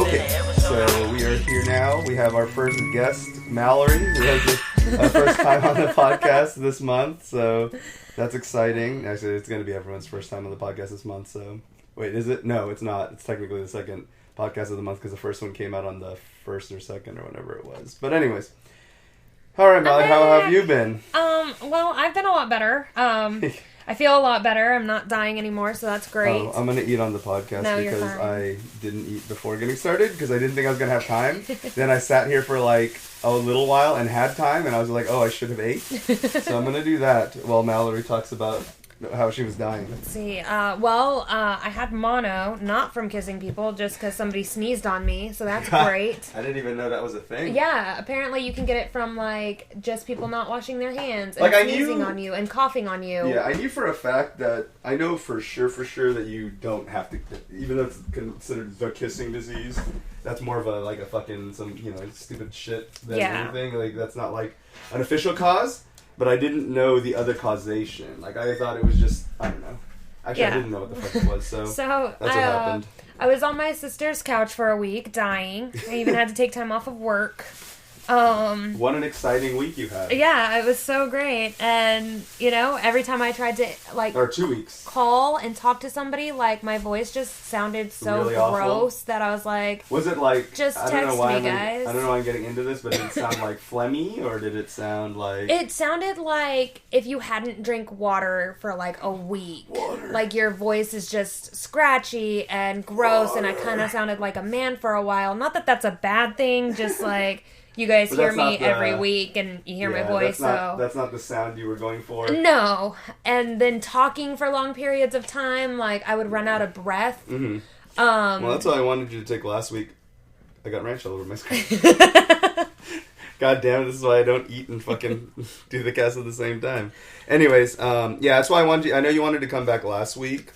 Okay, so we are here now. We have our first guest, Mallory. We have our first time on the podcast this month, so that's exciting. Actually, it's going to be everyone's first time on the podcast this month, so... Wait, is it? No, it's not. It's technically the second podcast of the month because the first one came out on the 1st or 2nd or whatever it was. But anyways. Alright, Mallory, how have you been? Well, I've been a lot better. I feel a lot better. I'm not dying anymore, so that's great. I'm going to eat on the podcast because I didn't eat before getting started because I didn't think I was going to have time. Then I sat here for like a little while and had time, and I was like, oh, I should have ate. So I'm going to do that while Mallory talks about how she was dying. Let's see. I had mono, not from kissing people, just because somebody sneezed on me, so that's great. I didn't even know that was a thing. Yeah, apparently you can get it from, like, just people not washing their hands, and like, sneezing on you, and coughing on you. Yeah, I knew for a fact that, I know for sure that you don't have to, even though it's considered the kissing disease, that's more of a fucking, stupid shit than anything. Like, that's not, like, an official cause. But I didn't know the other causation. Like, I thought it was just, I don't know. Actually, I didn't know what the fuck it was, so that's what happened. I was on my sister's couch for a week, dying. I even had to take time off of work. What an exciting week you had. Yeah, it was so great. And, every time I tried to, or 2 weeks. Call and talk to somebody, like, my voice just sounded so really gross awful. That I was like... Was it like... Just text me, guys. I don't know why I'm getting into this, but did it sound like phlegmy, or did it sound like... It sounded like if you hadn't drank water for, like, a week. Water. Like, your voice is just scratchy and gross, and I kind of sounded like a man for a while. Not that that's a bad thing, just, like... You guys hear me every week, and you hear my voice, that's not the sound you were going for? No. And then talking for long periods of time, like, I would run out of breath. Mm-hmm. Well, that's what I wanted you to take last week. I got ranch all over my screen. God damn it, this is why I don't eat and fucking do the cast at the same time. Anyways, that's why I wanted you... I know you wanted to come back last week,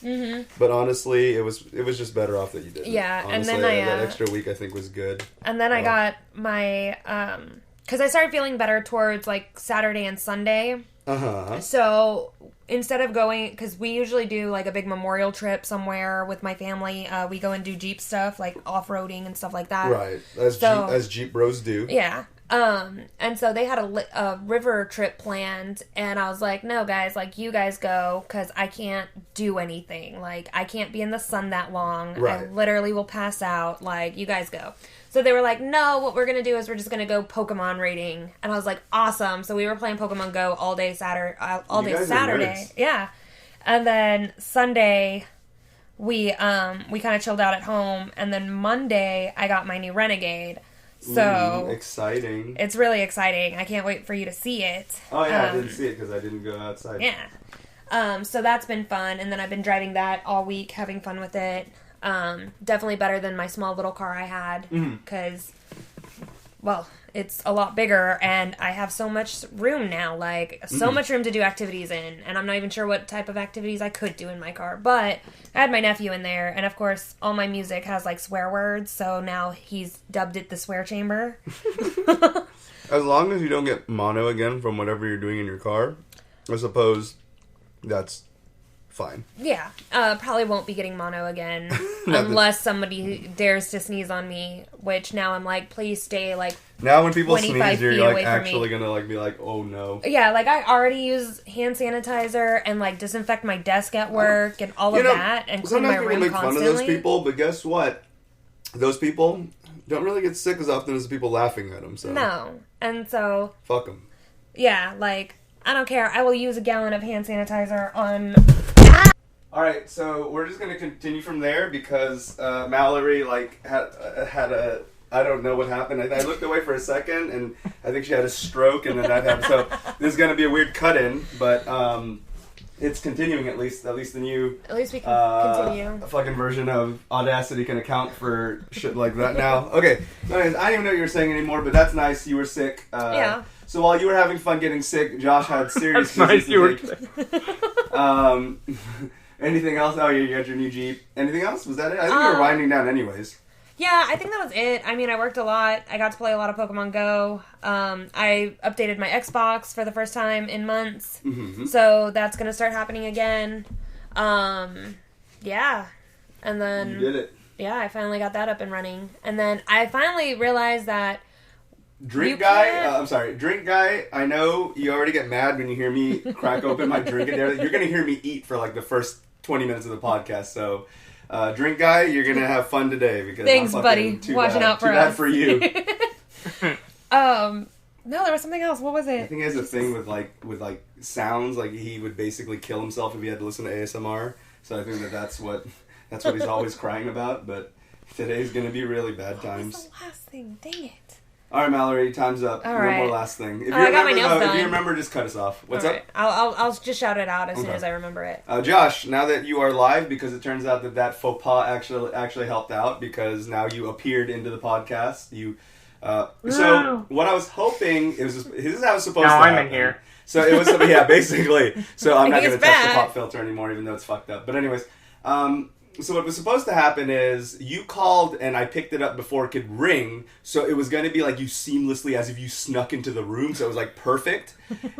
but honestly, it was just better off that you didn't. Yeah, honestly, and then that extra week I think was good. And then I got my... because I started feeling better towards, like, Saturday and Sunday. Uh-huh. So, instead of going... Because we usually do, like, a big memorial trip somewhere with my family. We go and do Jeep stuff, like, off-roading and stuff like that. Right. As Jeep bros do. Yeah. And so they had a river trip planned, and I was like, no, guys, like, you guys go, because I can't do anything. Like, I can't be in the sun that long. Right. I literally will pass out. Like, you guys go. So they were like, no, what we're going to do is we're just going to go Pokemon raiding. And I was like, awesome. So we were playing Pokemon Go all day Saturday. Yeah. And then Sunday, we kind of chilled out at home. And then Monday, I got my new Renegade. So exciting! It's really exciting. I can't wait for you to see it. Oh yeah, I didn't see it because I didn't go outside. Yeah. So that's been fun, and then I've been driving that all week, having fun with it. Definitely better than my small little car I had because, well, it's a lot bigger, and I have so much room now. Like much room to do activities in, and I'm not even sure what type of activities I could do in my car, but. I had my nephew in there, and of course, all my music has, like, swear words, so now he's dubbed it the swear chamber. As long as you don't get mono again from whatever you're doing in your car, I suppose that's fine. Yeah, probably won't be getting mono again, unless somebody dares to sneeze on me, which now I'm like, please stay, like, now when people sneeze, you're like actually gonna like be like, oh no. Yeah, like I already use hand sanitizer and like disinfect my desk at work and all of that and clean my room constantly. Sometimes people make fun of those people, but guess what? Those people don't really get sick as often as the people laughing at them. So no, and so fuck them. Yeah, like I don't care. I will use a gallon of hand sanitizer on. All right, so we're just gonna continue from there because Mallory like had a. I don't know what happened. I looked away for a second, and I think she had a stroke, and then that happened. So this is going to be a weird cut-in, but it's continuing at least the new... At least we can continue. A fucking version of Audacity can account for shit like that now. Okay, so anyways, I don't even know what you were saying anymore, but that's nice. You were sick. Yeah. So while you were having fun getting sick, Josh had serious... That's nice, you were anything else? Oh, you got your new Jeep. Anything else? Was that it? I think you were winding down anyways. Yeah, I think that was it. I mean, I worked a lot. I got to play a lot of Pokemon Go. I updated my Xbox for the first time in months. Mm-hmm. So that's going to start happening again. Yeah. And then... You did it. Yeah, I finally got that up and running. And then I finally realized that Drink guy, I know you already get mad when you hear me crack open my drink and everything. You're going to hear me eat for like the first 20 minutes of the podcast. So, drink guy, you're going to have fun today. Because thanks, buddy. Watching out for us. Too bad for you. No, there was something else. What was it? I think he has a thing with sounds. Like he would basically kill himself if he had to listen to ASMR. So I think that's what he's always crying about. But today's going to be really bad times. What was the last thing? Dang it. All right, Mallory, time's up. All no right. more last thing. If I got my nails done. If you remember, just cut us off. What's up? I'll just shout it out as soon as I remember it. Josh, now that you are live, because it turns out that faux pas actually helped out, because now you appeared into the podcast. So what I was hoping, this is how it's supposed to happen. Now I'm in here. So it was, basically. So I'm not going to touch the pop filter anymore, even though it's fucked up. But anyways, so what was supposed to happen is you called and I picked it up before it could ring. So it was going to be like you seamlessly, as if you snuck into the room. So it was like perfect.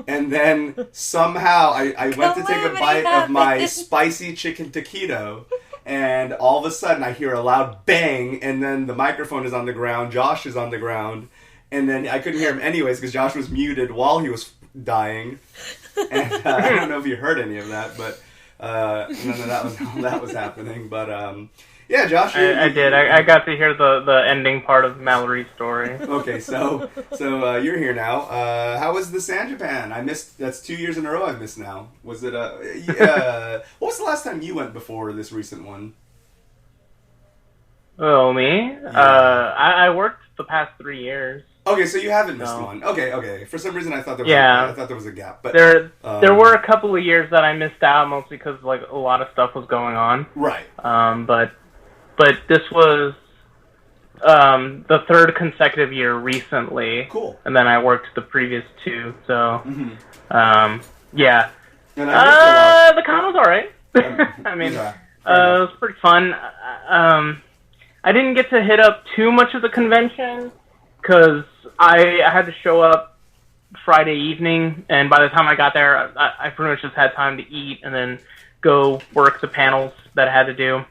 And then somehow I went to take a bite of my spicy chicken taquito. And all of a sudden I hear a loud bang. And then the microphone is on the ground. Josh is on the ground. And then I couldn't hear him anyways because Josh was muted while he was dying. And I don't know if you heard any of that, but... that was happening, but yeah, Josh. I did. I got to hear the ending part of Mallory's story. Okay, so you're here now. How was the San Japan? I missed. That's 2 years in a row I missed now. Was it what was the last time you went before this recent one? Oh, me? Yeah. I worked the past 3 years. Okay, so you haven't missed one. Okay. For some reason, I thought there was a gap. But there were a couple of years that I missed out, mostly because like a lot of stuff was going on. Right. But this was the third consecutive year recently. Cool. And then I worked the previous 2. So, yeah. And the con was all right. I mean, it was pretty fun. I didn't get to hit up too much of the convention, because I had to show up Friday evening, and by the time I got there, I pretty much just had time to eat and then go work the panels that I had to do.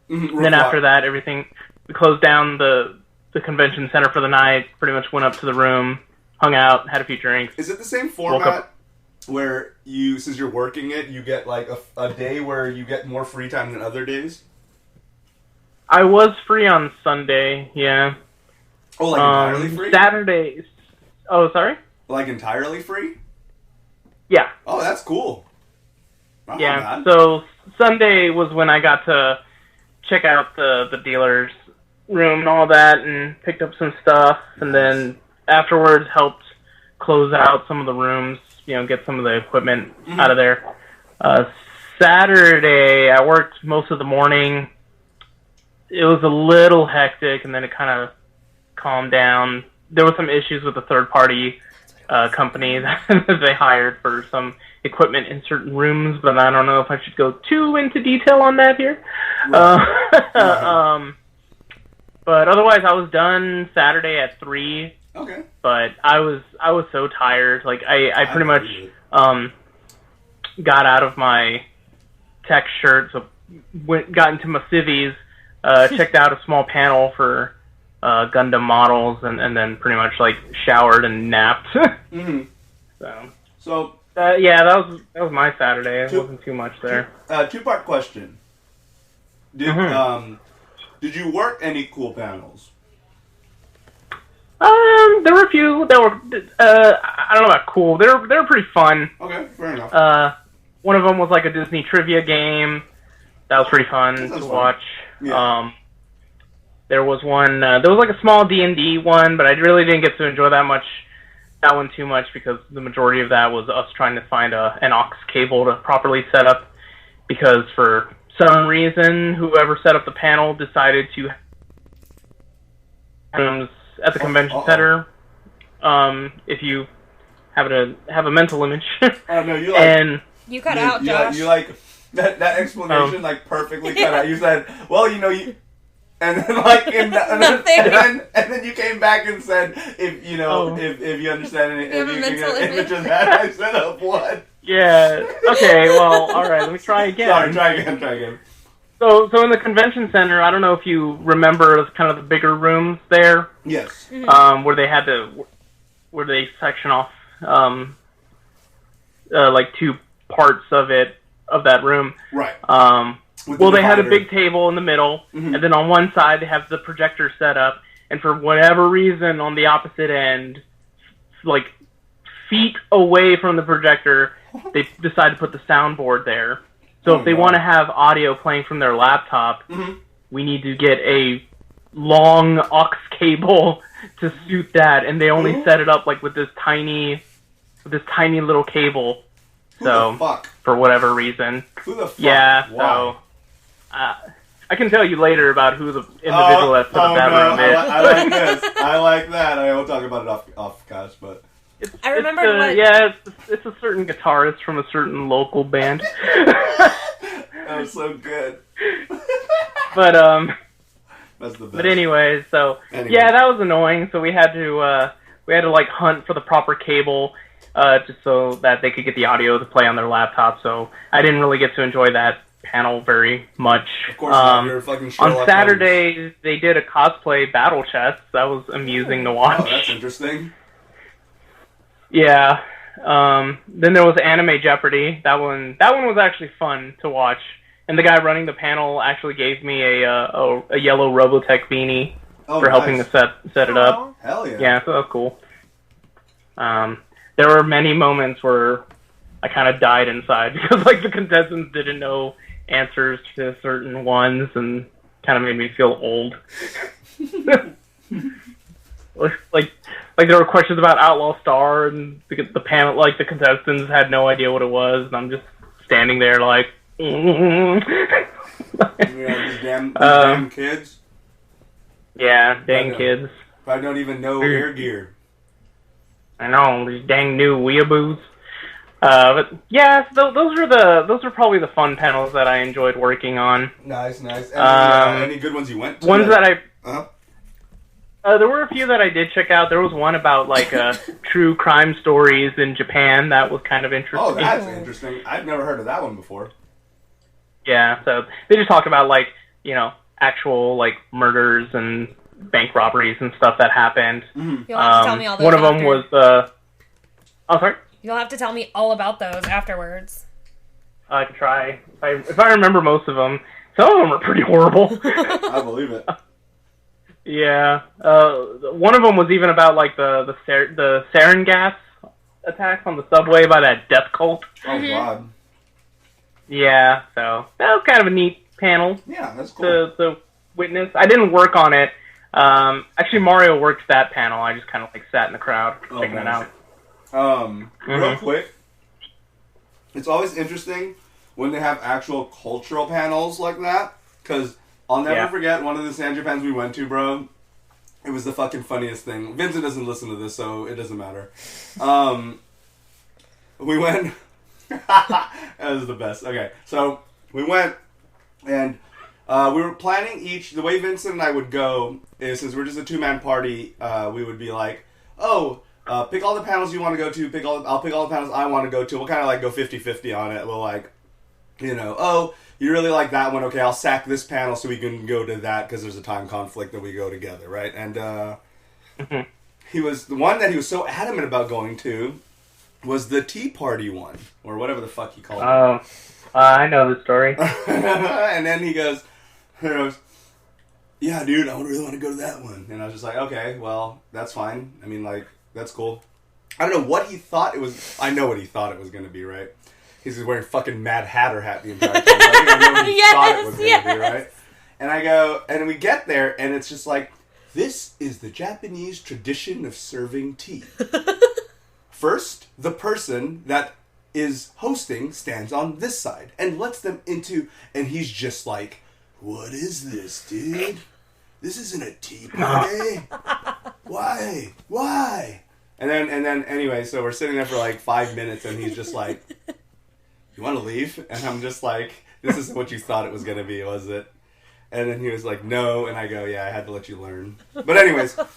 And then after that, we closed down the convention center for the night, pretty much went up to the room, hung out, had a few drinks. Is it the same format where since you're working it, you get like a day where you get more free time than other days? I was free on Sunday, yeah. Oh, like entirely free? Saturday. Oh, sorry? Like entirely free? Yeah. Oh, that's cool. Oh, yeah, man. So Sunday was when I got to check out the dealer's room and all that and picked up some stuff. Nice. And then afterwards helped close out some of the rooms, get some of the equipment out of there. Saturday, I worked most of the morning. It was a little hectic, and then it kind of calmed down. There were some issues with the third-party company that they hired for some equipment in certain rooms, but I don't know if I should go too into detail on that here. Right. But otherwise, I was done Saturday at 3. Okay. But I was so tired. Like I pretty much got out of my tech shirt, so got into my civvies. Checked out a small panel for Gundam models, and then pretty much like showered and napped. So yeah, that was my Saturday. It wasn't too much there. 2-part question. Did you work any cool panels? There were a few that were I don't know about cool. They were pretty fun. Okay, fair enough. One of them was like a Disney trivia game. That was pretty fun to watch. Yeah. There was one. There was like a small D&D one, but I really didn't get to enjoy that one too much, because the majority of that was us trying to find an aux cable to properly set up. Because for some reason, whoever set up the panel decided to at the convention center. If you have a mental image. No, you you cut out, Josh. You that explanation perfectly cut out. You said, "Well, you," and then and then you came back and said, "If if you understand it, if you can get image of that." I said, "What?" Yeah. Okay. Well. All right. Let me try again. Sorry. Try again. So in the convention center, I don't know if you remember kind of the bigger rooms there. Yes. Where they section off like two parts of that room. Right. Well, they had a big table in the middle, and then on one side they have the projector set up, and for whatever reason on the opposite end, like feet away from the projector, they decide to put the soundboard there. So if they want to have audio playing from their laptop, we need to get a long aux cable to suit that, and they only set it up like with this tiny little cable. Who the fuck? For whatever reason. Who the fuck? Yeah. Why? So I can tell you later about who the individual that set up that room is. I like this. I like that. I will talk about it off cash, but. I remember it's a certain guitarist from a certain local band. That was so good. But that's the best. But anyway, yeah, that was annoying. So we had to like hunt for the proper cable, just so that they could get the audio to play on their laptop. So I didn't really get to enjoy that panel very much. Of course not. You're fucking Sherlock on Saturday, they did a cosplay battle chest. That was amusing to watch. Oh, that's interesting. Yeah. Then there was Anime Jeopardy. That one was actually fun to watch. And the guy running the panel actually gave me a yellow Robotech beanie for helping to set it up. Hell yeah. Yeah, so that was cool. There were many moments where I kind of died inside because like the contestants didn't know answers to certain ones and kind of made me feel old. like there were questions about Outlaw Star and the panel, like the contestants had no idea what it was, and I'm just standing there like. These damn kids. Yeah, dang kids. Probably don't even know air gear. I know, these dang new weeaboos. But yeah, those are probably the fun panels that I enjoyed working on. Nice. Any good ones you went to? Ones that I. There were a few that I did check out. There was one about like true crime stories in Japan. That was kind of interesting. Oh, that's interesting. I've never heard of that one before. Yeah, so they just talk about like, actual like murders and bank robberies and stuff that happened. You'll have to tell me all those. One of them was oh, sorry. You'll have to tell me all about those afterwards. I can try. If I remember most of them, some of them are pretty horrible. I believe it. Yeah. One of them was even about like the sarin gas attacks on the subway by that death cult. Oh God. Yeah, so that was kind of a neat panel. Yeah, that's cool. To witness. I didn't work on it. Actually, Mario worked that panel. I just kind of like sat in the crowd checking it out. Real quick, it's always interesting when they have actual cultural panels like that, because I'll never forget one of the San Japans we went to, bro. It was the fucking funniest thing. Vincent doesn't listen to this, so it doesn't matter. We went... That was the best. Okay, so we went, and we were planning each... The way Vincent and I would go is, since we're just a two-man party, we would be like, pick all the panels you want to go to, I'll pick all the panels I want to go to. We'll kind of like go 50-50 on it. We'll like, you really like that one, okay, I'll sack this panel so we can go to that because there's a time conflict that we go together, right? And he was... The one that he was so adamant about going to was the Tea Party one, or whatever the fuck he called it. Oh, I know the story. And then he goes, yeah, dude, I really want to go to that one. And I was just like, okay, well, that's fine. I mean, like, that's cool. I don't know what he thought it was. I know what he thought it was going to be, right? He's just wearing fucking Mad Hatter hat the entire time. So I think I know what he thought it was going to be, right? And I go, and we get there, and it's just like, this is the Japanese tradition of serving tea. First, the person that is hosting stands on this side and lets them into, and he's just like, what is this, dude? This isn't a tea party. Why? And then anyway, so we're sitting there for like 5 minutes, and he's just like, you want to leave? And I'm just like, this isn't what you thought it was going to be, was it? And then he was like, no. And I go, yeah, I had to let you learn. But anyways, so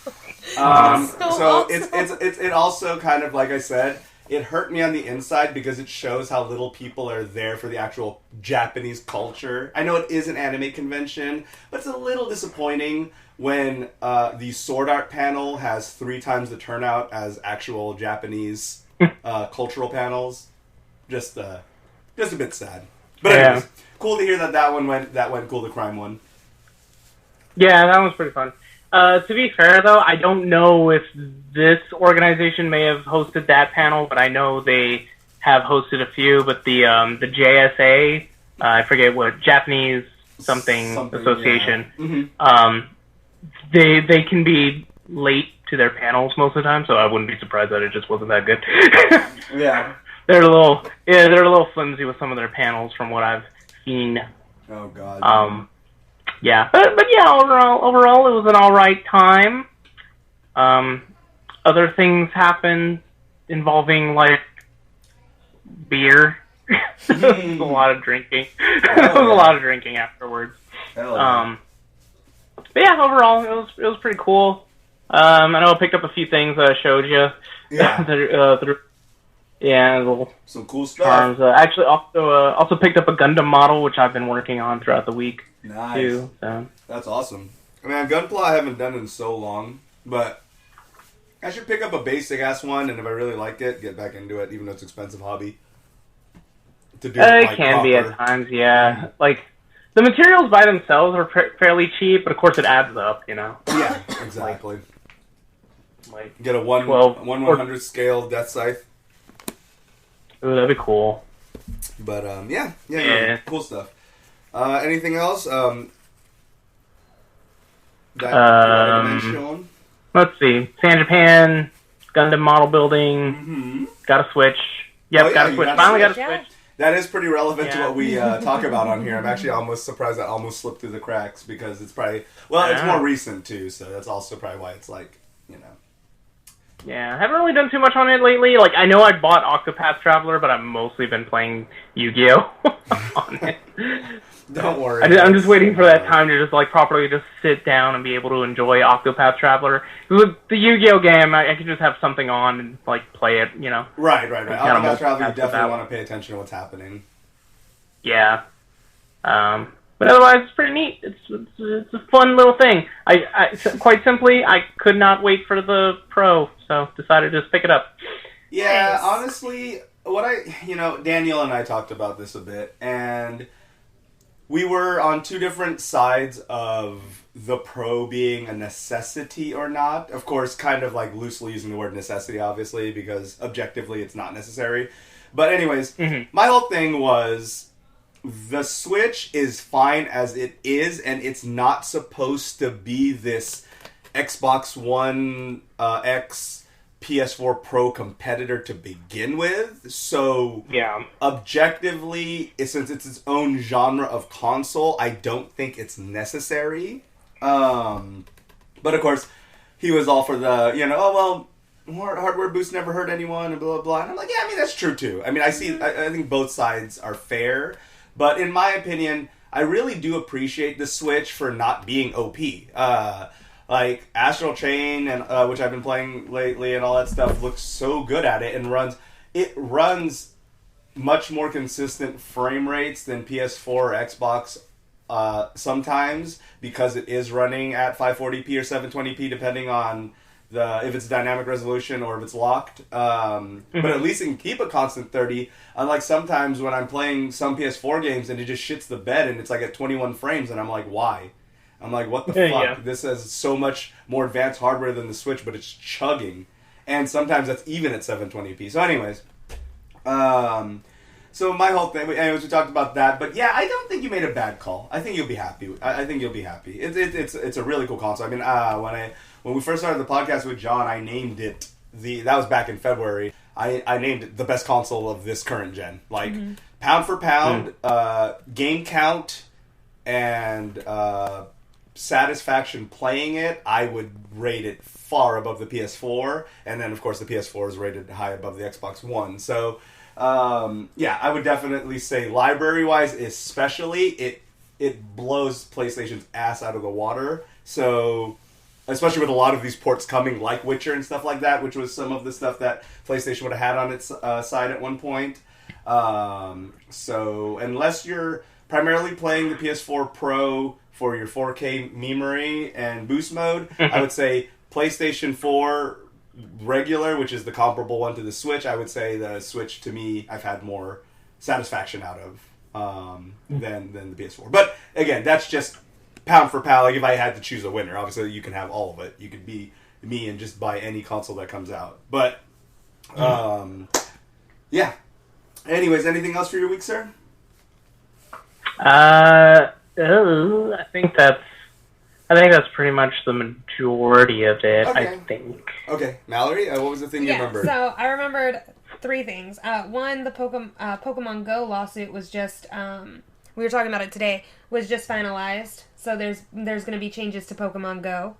it also kind of, like I said, it hurt me on the inside because it shows how little people are there for the actual Japanese culture. I know it is an anime convention, but it's a little disappointing when the sword art panel has 3 times the turnout as actual Japanese cultural panels. Just a bit sad. But anyways, cool to hear that went cool, the crime one. Yeah, that was pretty fun. To be fair, though, I don't know if this organization may have hosted that panel, but I know they have hosted a few. But the JSA, I forget what, Japanese something Association, yeah. They can be late to their panels most of the time, so I wouldn't be surprised that it just wasn't that good. Yeah. They're a little flimsy with some of their panels from what I've seen. Oh God. Yeah, but yeah, overall it was an alright time. Other things happened involving like beer. There was a lot of drinking. There was a lot of drinking afterwards. Yeah. But yeah, overall it was pretty cool. I know I picked up a few things that I showed you. Yeah. Yeah, some cool stuff. Charms. Actually, also picked up a Gundam model, which I've been working on throughout the week. Nice. Too, so. That's awesome. I mean, Gunpla I haven't done in so long, but I should pick up a basic ass one, and if I really like it, get back into it, even though it's an expensive hobby. To do It can be at times, yeah. Like the materials by themselves are fairly cheap, but of course it adds up, you know. Yeah, exactly. Like get a 1/100 scale death scythe. Ooh, that'd be cool. But yeah, cool stuff. Anything else? That you want to mention? Let's see. San Japan, Gundam model building. Mm-hmm. Got a Switch. Yep, got a Switch. Finally got a Switch. That is pretty relevant to what we talk about on here. I'm actually almost surprised that almost slipped through the cracks because it's probably it's more recent too, so that's also probably why it's like, you know. Yeah, I haven't really done too much on it lately. Like, I know I bought Octopath Traveler, but I've mostly been playing Yu-Gi-Oh! On it. Don't worry. I'm just waiting for that time to just, like, properly just sit down and be able to enjoy Octopath Traveler. With the Yu-Gi-Oh! Game, I can just have something on and, like, play it, you know. Right. Octopath Traveler, you definitely want to pay attention to what's happening. Yeah. But otherwise, it's pretty neat. It's a fun little thing. I quite simply, I could not wait for the Pro, so decided to just pick it up. Yeah, nice. Honestly, Daniel and I talked about this a bit, and we were on two different sides of the Pro being a necessity or not. Of course, kind of like loosely using the word necessity, obviously, because objectively it's not necessary. But anyways, my whole thing was, the Switch is fine as it is, and it's not supposed to be this Xbox One X PS4 Pro competitor to begin with. So, objectively, since it's its own genre of console, I don't think it's necessary. But of course, he was all for the, more hardware boost never hurt anyone, and blah, blah, blah. And I'm like, yeah, I mean, that's true, too. I mean, I think both sides are fair. But in my opinion, I really do appreciate the Switch for not being OP. Like, Astral Chain, and which I've been playing lately and all that stuff, looks so good at it and runs much more consistent frame rates than PS4 or Xbox sometimes, because it is running at 540p or 720p depending on if it's dynamic resolution or if it's locked. But at least it can keep a constant 30, unlike sometimes when I'm playing some PS4 games and it just shits the bed and it's like at 21 frames and I'm like, why? I'm like, what the fuck? Yeah. This has so much more advanced hardware than the Switch, but it's chugging. And sometimes that's even at 720p. So anyways, so my whole thing, anyways, we talked about that. But yeah, I don't think you made a bad call. I think you'll be happy. I think you'll be happy. It's a really cool console. I mean, when we first started the podcast with John, I named it that was back in February. I named it the best console of this current gen. Like, pound for pound, game count, and satisfaction playing it, I would rate it far above the PS4. And then, of course, the PS4 is rated high above the Xbox One. So, I would definitely say library-wise especially, it blows PlayStation's ass out of the water. So, especially with a lot of these ports coming, like Witcher and stuff like that, which was some of the stuff that PlayStation would have had on its side at one point. So unless you're primarily playing the PS4 Pro for your 4K memory and boost mode, I would say PlayStation 4 regular, which is the comparable one to the Switch. I would say the Switch, to me, I've had more satisfaction out of than the PS4. But again, that's just pound for pound. Like if I had to choose a winner, obviously you can have all of it. You could be me and just buy any console that comes out. But yeah. Anyways, anything else for your week, sir? I think that's pretty much the majority of it. Okay. I think. Okay, Mallory, what was the thing you remembered? So I remembered 3 things. One, the Pokemon Go lawsuit was just we were talking about it today, was just finalized. So there's going to be changes to Pokemon Go,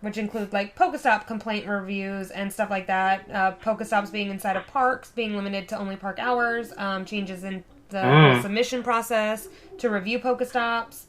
which include like Pokestop complaint reviews and stuff like that. Pokestops being inside of parks, being limited to only park hours. Changes in the whole submission process to review Pokestops.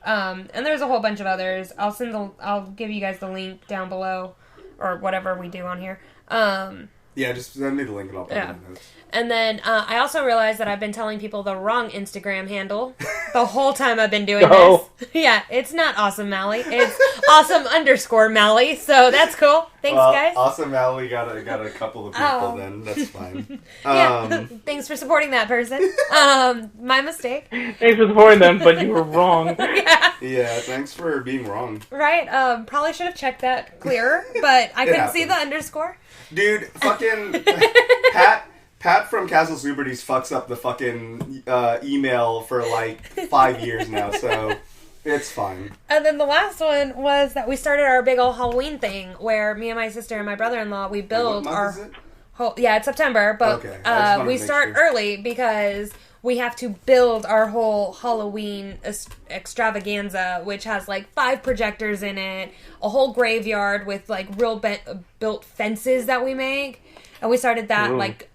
And there's a whole bunch of others. I'll give you guys the link down below, or whatever we do on here. Yeah, just send me the link and I'll put it in the notes. And then I also realized that I've been telling people the wrong Instagram handle the whole time I've been doing this. Yeah, it's not Awesome Mally. It's awesome_Mally. So that's cool. Thanks, guys. Awesome Mally got a couple of people then. That's fine. Yeah, thanks for supporting that person. My mistake. Thanks for supporting them, but you were wrong. Yeah, thanks for being wrong. Right. Probably should have checked that clearer, but I couldn't see the underscore. Dude, fucking Pat from Castle Superdies fucks up the fucking email for like 5 years now, so it's fine. And then the last one was that we started our big old Halloween thing, where me and my sister and my brother-in-law, we build our... Is it? Yeah, it's September, but we start early because we have to build our whole Halloween extravaganza, which has like 5 projectors in it, a whole graveyard with like real built fences that we make, and we started that like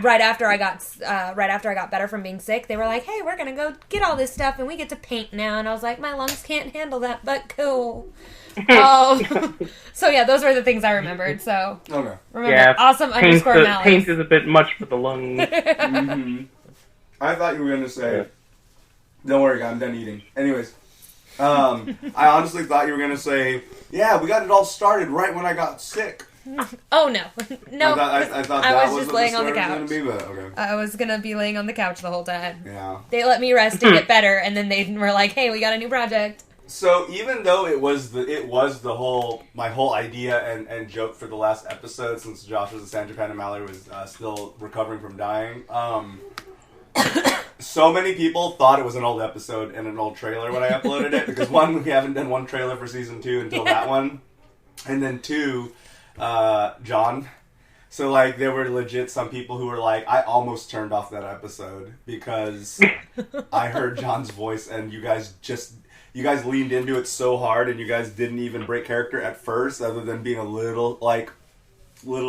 right after I got better from being sick. They were like, "Hey, we're gonna go get all this stuff, and we get to paint now." And I was like, "My lungs can't handle that, but cool." So yeah, those were the things I remembered. So remember, awesome_Mally. Paint is a bit much for the lungs. I thought you were gonna say, "Don't worry, I'm done eating." Anyways, I honestly thought you were gonna say, "Yeah, we got it all started right when I got sick." Oh no, no! I thought I that was just laying on the couch. Was gonna be, but okay. I was gonna be laying on the couch the whole time. Yeah. They let me rest and get better, and then they were like, "Hey, we got a new project." So even though it was my whole idea and joke for the last episode, since Josh was in San Japan and Mallory was still recovering from dying, so many people thought it was an old episode and an old trailer when I uploaded it, because 1, we haven't done one trailer for season 2 until that one, and then 2, John. So like there were legit some people who were like, I almost turned off that episode because I heard John's voice and you guys leaned into it so hard, and you guys didn't even break character at first, other than being a little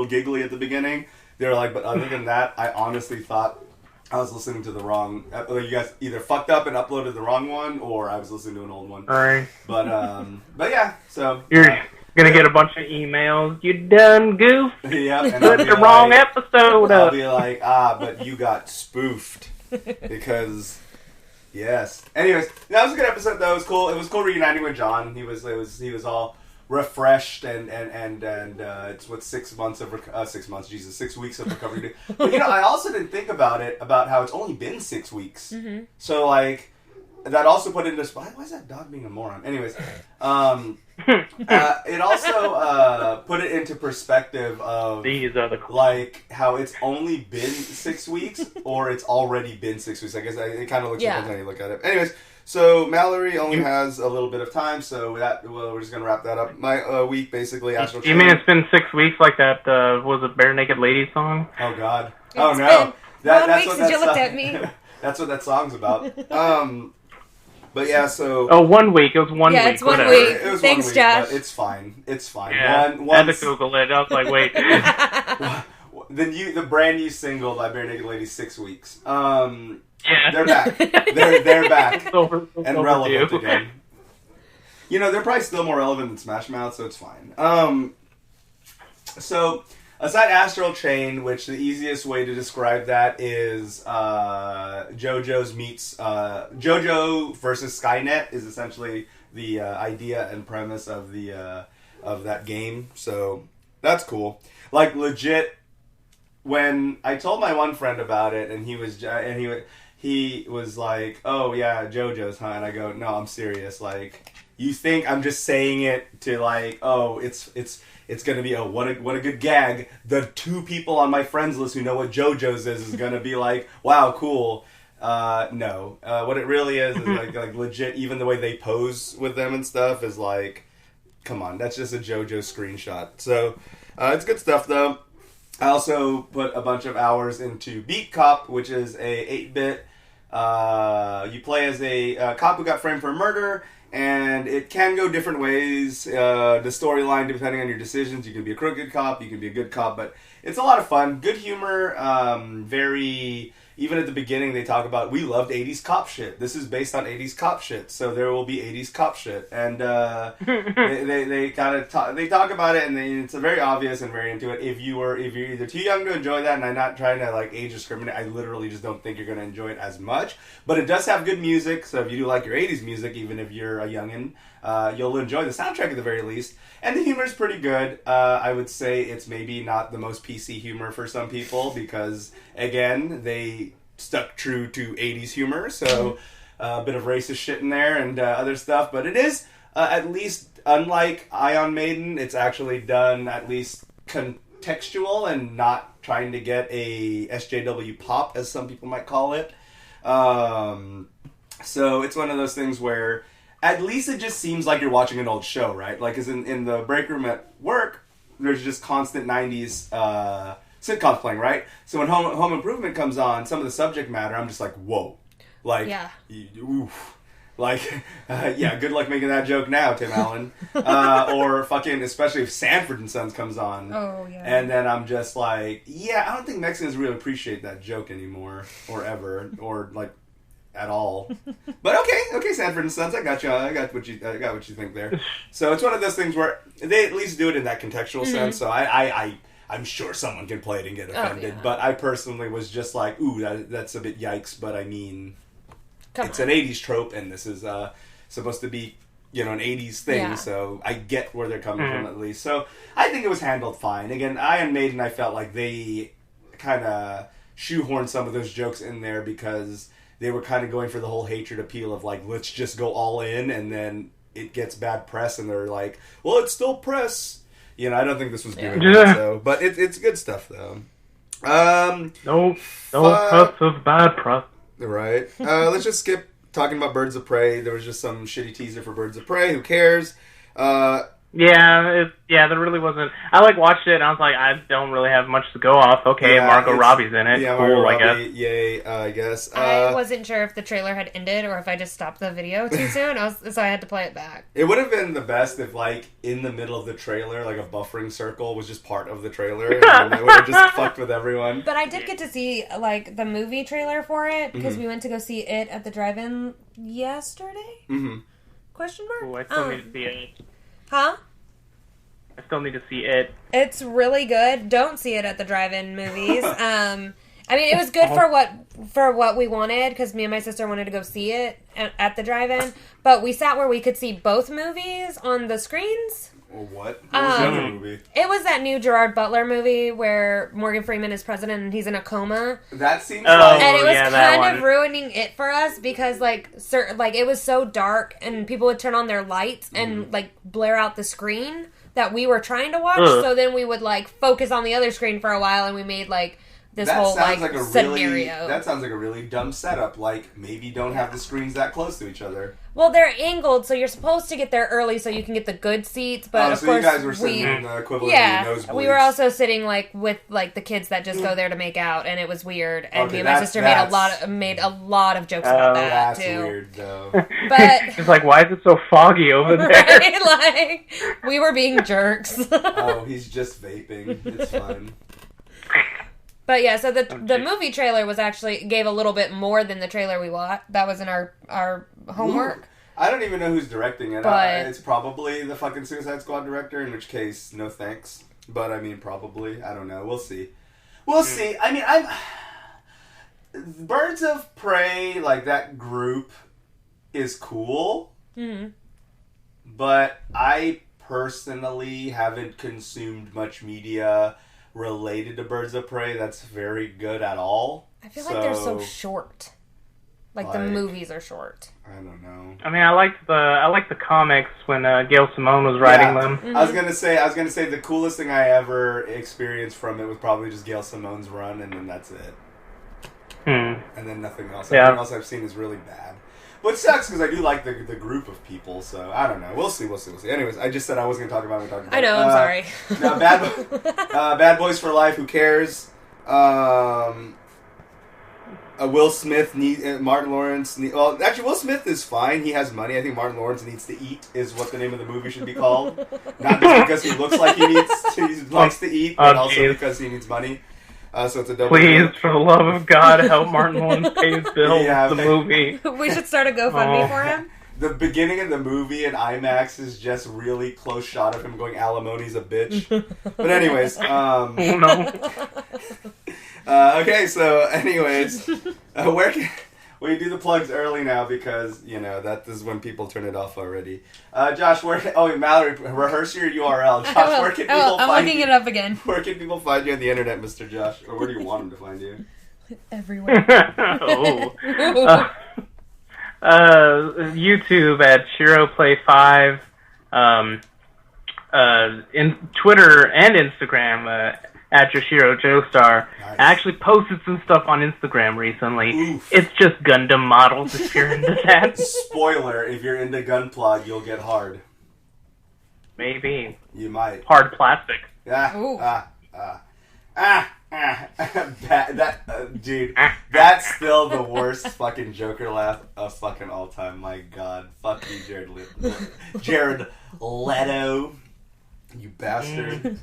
giggly at the beginning. They were like, but other than that, I honestly thought I was listening to the wrong... You guys either fucked up and uploaded the wrong one, or I was listening to an old one. Alright. But yeah, so... You're gonna get a bunch of emails. You done goof? Yeah, and put the wrong episode up. I'll be like, but you got spoofed. Because... Yes. Anyways, that was a good episode though. It was cool. It was cool reuniting with John. He was all refreshed and it's what 6 months of 6 months. Jesus, 6 weeks of recovery. But I also didn't think about how it's only been 6 weeks. Mm-hmm. So like that also put into why is that dog being a moron? Anyways, it also put it into perspective of these are the like how it's only been 6 weeks or it's already been 6 weeks. I guess it kind of looks different when you look at it. Anyways, so Mallory only has a little bit of time, so we're just gonna wrap that up. My week basically. Astral you mean it's been 6 weeks like that? Was it Bare Naked Ladies song? Oh God! Oh no! That's what since you looked at me. That's what that song's about. But yeah, so... Oh, 1 week. It was 1 week. Yeah, it's 1 whatever. week. It was Thanks, 1 week, Josh. but it's fine. It's fine. Yeah, I had to Google it. I was like, wait. The brand new single by Bare Naked Ladies, 6 weeks. Yeah. They're back. They're back. Over and relevant again. they're probably still more relevant than Smash Mouth, so it's fine. So, aside Astral Chain, which the easiest way to describe that is JoJo's meets... JoJo versus Skynet is essentially the idea and premise of of that game. So, that's cool. Like, legit, when I told my one friend about it, and he was like, "Oh yeah, JoJo's, huh?" And I go, "No, I'm serious. Like, you think I'm just saying it to like, oh, it's gonna be what a good gag. The 2 people on my friends list who know what JoJo's is gonna be like, wow, cool." No. What it really is like legit. Even the way they pose with them and stuff is like, come on, that's just a JoJo screenshot. So it's good stuff though. I also put a bunch of hours into Beat Cop, which is a 8-bit. You play as a cop who got framed for murder, and it can go different ways. The storyline, depending on your decisions, you can be a crooked cop, you can be a good cop, but it's a lot of fun. Good humor, very... Even at the beginning, they talk about, we loved 80s cop shit. This is based on 80s cop shit, so there will be 80s cop shit. And they kind of talk about it, and it's very obvious and very into it. If you're either too young to enjoy that, and I'm not trying to like age discriminate, I literally just don't think you're going to enjoy it as much. But it does have good music, so if you do like your 80s music, even if you're a youngin', you'll enjoy the soundtrack at the very least. And the humor is pretty good. I would say it's maybe not the most PC humor for some people because, again, they stuck true to 80s humor. So a bit of racist shit in there and other stuff. But it is, at least, unlike Ion Maiden, it's actually done at least contextual and not trying to get a SJW pop, as some people might call it. So it's one of those things where... At least it just seems like you're watching an old show, right? Like, as in the break room at work, there's just constant 90s sitcoms playing, right? So when Home Improvement comes on, some of the subject matter, I'm just like, whoa. Like, yeah. Oof. Like, yeah, good luck making that joke now, Tim Allen. Or fucking, especially if Sanford and Sons comes on. Oh, yeah. And then I'm just like, yeah, I don't think Mexicans really appreciate that joke anymore, or ever, or like, at all. But okay, Sanford and Sons, I got you. I got what you think there. So it's one of those things where they at least do it in that contextual sense. So I'm sure someone can play it and get offended. Oh, yeah. But I personally was just like, ooh, that's a bit yikes. But I mean, it's an 80s trope, and this is supposed to be, an 80s thing. Yeah. So I get where they're coming from at least. So I think it was handled fine. Again, Iron Maiden, I felt like they kind of shoehorned some of those jokes in there because they were kind of going for the whole hatred appeal of like, let's just go all in, and then it gets bad press, and they're like, well, it's still press. I don't think this was doing that, so, but it's good stuff though. No press of bad press. Right. Let's just skip talking about Birds of Prey. There was just some shitty teaser for Birds of Prey. Who cares? Yeah, there really wasn't. I watched it and I was like, I don't really have much to go off. Okay, yeah, Margot Robbie's in it. Yeah, cool, Margot Robbie, yay, I guess. I wasn't sure if the trailer had ended or if I just stopped the video too soon, so I had to play it back. It would have been the best if, in the middle of the trailer, a buffering circle was just part of the trailer, and it would have just fucked with everyone. But I did get to see, the movie trailer for it, because we went to go see it at the drive-in yesterday? Mm-hmm. Question mark? Oh, I still need to see it. Huh? I still need to see it. It's really good. Don't see it at the drive-in movies. It was good for what we wanted, because me and my sister wanted to go see it at the drive-in. But we sat where we could see both movies on the screens. Well, what? What was the other movie? It was that new Gerard Butler movie where Morgan Freeman is president and he's in a coma. That seems and it was kind of ruining it for us because it was so dark and people would turn on their lights and blare out the screen that we were trying to watch. So then we would focus on the other screen for a while, and we made this whole scenario. That sounds like a really dumb setup. Maybe don't have the screens that close to each other. Well, they're angled, so you're supposed to get there early so you can get the good seats. But of course, you guys were sitting in the equivalent of the nosebleeds. We were also sitting with the kids that just go there to make out, and it was weird. And me and my sister made a lot of jokes about that that's too. That's weird, though. But it's why is it so foggy over there? Right? We were being jerks. Oh, he's just vaping. It's fine. But yeah, so the movie trailer gave a little bit more than the trailer we watched. That was in our homework. I don't even know who's directing it. But it's probably the fucking Suicide Squad director, in which case, no thanks. But, I mean, probably. I don't know. We'll see. We'll see. I mean, Birds of Prey, like, that group is cool. Mm-hmm. But I personally haven't consumed much media related to Birds of Prey that's very good at all. I feel like they're so short. Like the movies are short. I don't know. I mean, I liked the comics when Gail Simone was writing them. Mm-hmm. I was gonna say the coolest thing I ever experienced from it was probably just Gail Simone's run, and then that's it. And then nothing else. Yeah. Everything else I've seen is really bad. Which sucks because I do like the group of people. So I don't know. We'll see. Anyways, I just said I wasn't gonna talk about it. I know. I'm sorry. No, Bad Boys for Life. Who cares? Will Smith Martin Lawrence. Well, actually, Will Smith is fine. He has money. I think Martin Lawrence Needs to Eat is what the name of the movie should be called. Not just because he looks like he likes to eat, but also because he needs money. So it's a double. Please, for the love of God, help Martin Lawrence pay his bills. The movie. We should start a GoFundMe for him. The beginning of the movie in IMAX is just really close shot of him going, "Alimony's a bitch." But anyways, oh no. Okay, so anyways, where can we do the plugs early now because that is when people turn it off already. Josh, Mallory, rehearse your URL. Josh, where can people find you? I'm looking it up again. Where can people find you on the internet, Mr. Josh? Or where do you want them to find you? Everywhere. YouTube at ShiroPlay5, in Twitter and Instagram at Yoshiro Joestar. Nice. I actually posted some stuff on Instagram recently. Oof. It's just Gundam models if you're into that. Spoiler, if you're into Gunpla, you'll get hard. Maybe. You might. Hard plastic. Dude, that's still the worst fucking Joker laugh of fucking all time. My God. Fuck you, Jared Leto. You bastard.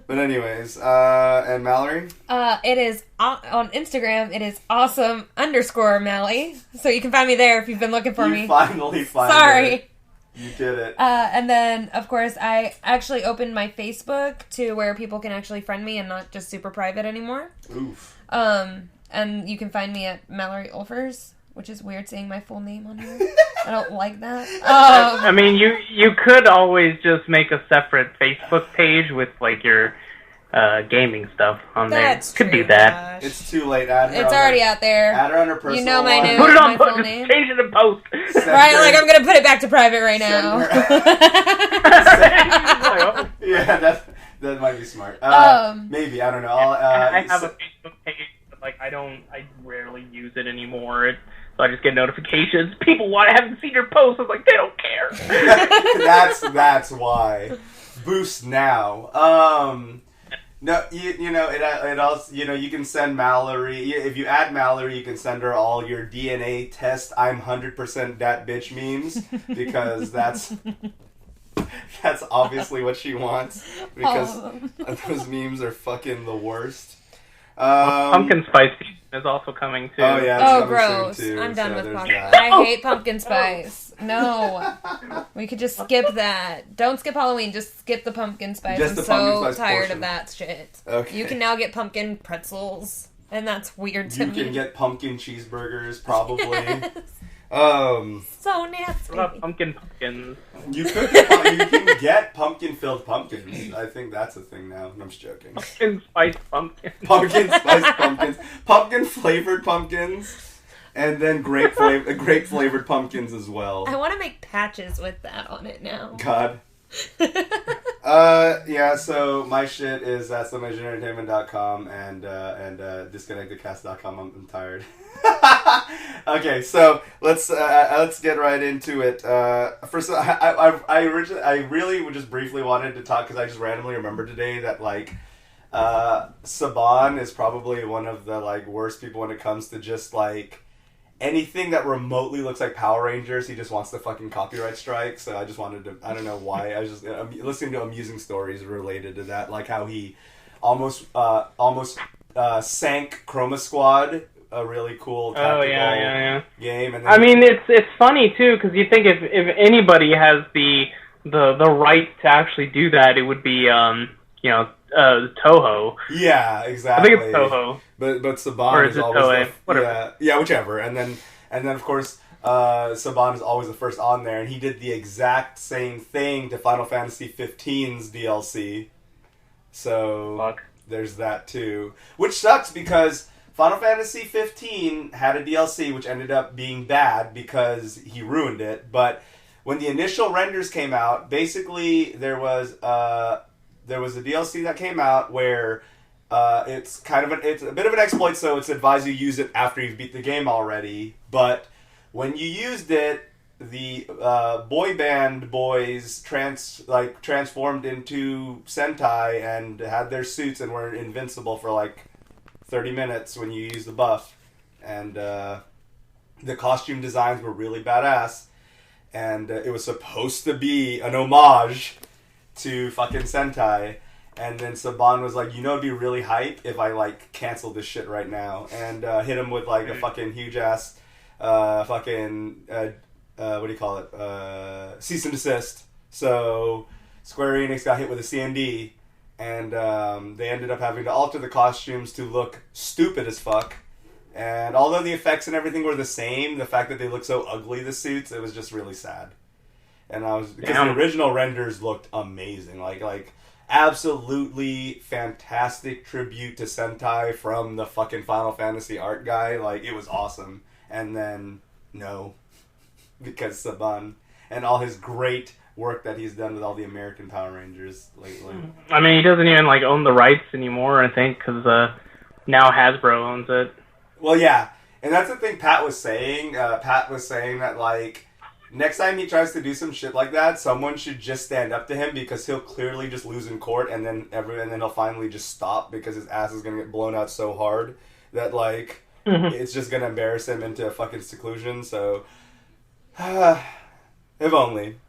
But anyways, and Mallory? It is on Instagram. It is awesome_Mally. So you can find me there if you've been looking for me. Finally find Sorry. it. You did it. And then, of course, I actually opened my Facebook to where people can actually friend me and not just super private anymore. Oof. And you can find me at Mallory Ulfers, which is weird saying my full name on here. I don't like that. I mean, you could always just make a separate Facebook page with, like, your gaming stuff on there. That's could true, do that. Gosh. It's too late. Add her it's already out there. Add her on her personal You know my one. name. Put it on my post. full name. Change it in post. Right, like I'm gonna put it back to private right now. Yeah, that might be smart. Maybe, I don't know. I have a Facebook page, but like I rarely use it anymore. So I just get notifications. People haven't seen your post. I was like, they don't care. That's why. Boost now. No, it also, you can send Mallory, if you add Mallory, you can send her all your DNA test, I'm 100% that bitch memes, because that's obviously what she wants, because those memes are fucking the worst. Pumpkin spice is also coming too. Oh yeah, oh gross! Too, I'm done with pumpkin. I hate pumpkin spice. No, we could just skip that. Don't skip Halloween. Just skip the pumpkin spice. I'm so tired of that shit. Okay. You can now get pumpkin pretzels, and that's weird to me. You can get pumpkin cheeseburgers, probably. Yes. So nasty. What about pumpkins? You can get pumpkin-filled pumpkins. I think that's a thing now. I'm just joking. Pumpkin spice pumpkins. Pumpkin spice pumpkins. Pumpkin-flavored pumpkins. And then grape-flavored pumpkins as well. I want to make patches with that on it now. God. Yeah, so my shit is at SoMuchEntertainment.com and DisconnectedCast.com. I'm tired. Okay, so let's get right into it. First, I really just briefly wanted to talk because I just randomly remembered today that like Saban is probably one of the like worst people when it comes to just like anything that remotely looks like Power Rangers. He just wants to fucking copyright strike. So I just wanted to. I don't know why. I was just listening to amusing stories related to that, like how he almost sank Chroma Squad a really cool tactical game. And then, I mean, it's funny too because you think if anybody has the right to actually do that, it would be Toho. Yeah, exactly. I think it's Toho. But Saban is always Toei? Whatever. Yeah, whichever. And then of course Saban is always the first on there, and he did the exact same thing to Final Fantasy 15's DLC. So there's that too, which sucks because Final Fantasy 15 had a DLC which ended up being bad because he ruined it. But when the initial renders came out, basically there was a DLC that came out where it's a bit of an exploit, so it's advised you use it after you've beat the game already. But when you used it, the boy band boys transformed into Sentai and had their suits and were invincible for like 30 minutes when you use the buff. And the costume designs were really badass. And it was supposed to be an homage to fucking Sentai. And then Saban was like, it'd be really hype if I like cancel this shit right now. And hit him with like a fucking huge ass what do you call it? Cease and desist. So Square Enix got hit with a CND, and they ended up having to alter the costumes to look stupid as fuck. And although the effects and everything were the same, the fact that they look so ugly, the suits, it was just really sad. And because the original renders looked amazing, like absolutely fantastic tribute to Sentai from the fucking Final Fantasy art guy. Like, it was awesome. And then no. Because Saban and all his great work that he's done with all the American Power Rangers lately. I mean, he doesn't even own the rights anymore, I think, because now Hasbro owns it. Well, yeah, and that's the thing Pat was saying. Pat was saying that next time he tries to do some shit like that, someone should just stand up to him because he'll clearly just lose in court, and then he'll finally just stop because his ass is gonna get blown out so hard that it's just gonna embarrass him into a fucking seclusion. So. If only.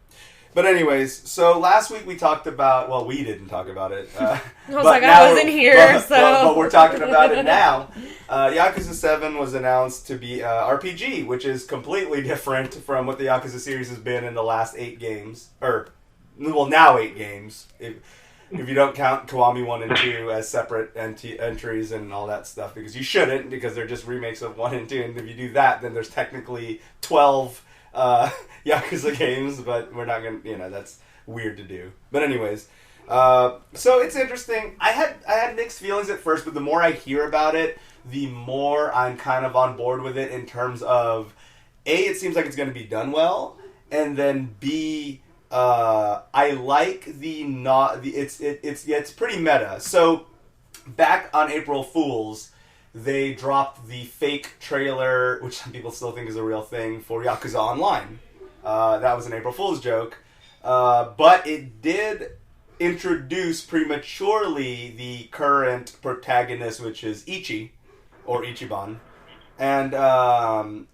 But anyways, so last week we talked about... Well, we didn't talk about it. I wasn't here, so... But we're talking about it now. Yakuza 7 was announced to be RPG, which is completely different from what the Yakuza series has been in the last 8 games. Now 8 games. If you don't count Kiwami 1 and 2 as separate entries and all that stuff. Because you shouldn't, because they're just remakes of 1 and 2. And if you do that, then there's technically 12... Yakuza games, but we're not gonna, that's weird to do. But anyways, so it's interesting. I had mixed feelings at first, but the more I hear about it, the more I'm kind of on board with it in terms of, A, it seems like it's going to be done well, and then B, I like it's pretty meta. So back on April Fool's, they dropped the fake trailer, which some people still think is a real thing, for Yakuza Online. That was an April Fool's joke. But it did introduce prematurely the current protagonist, which is Ichi, or Ichiban. And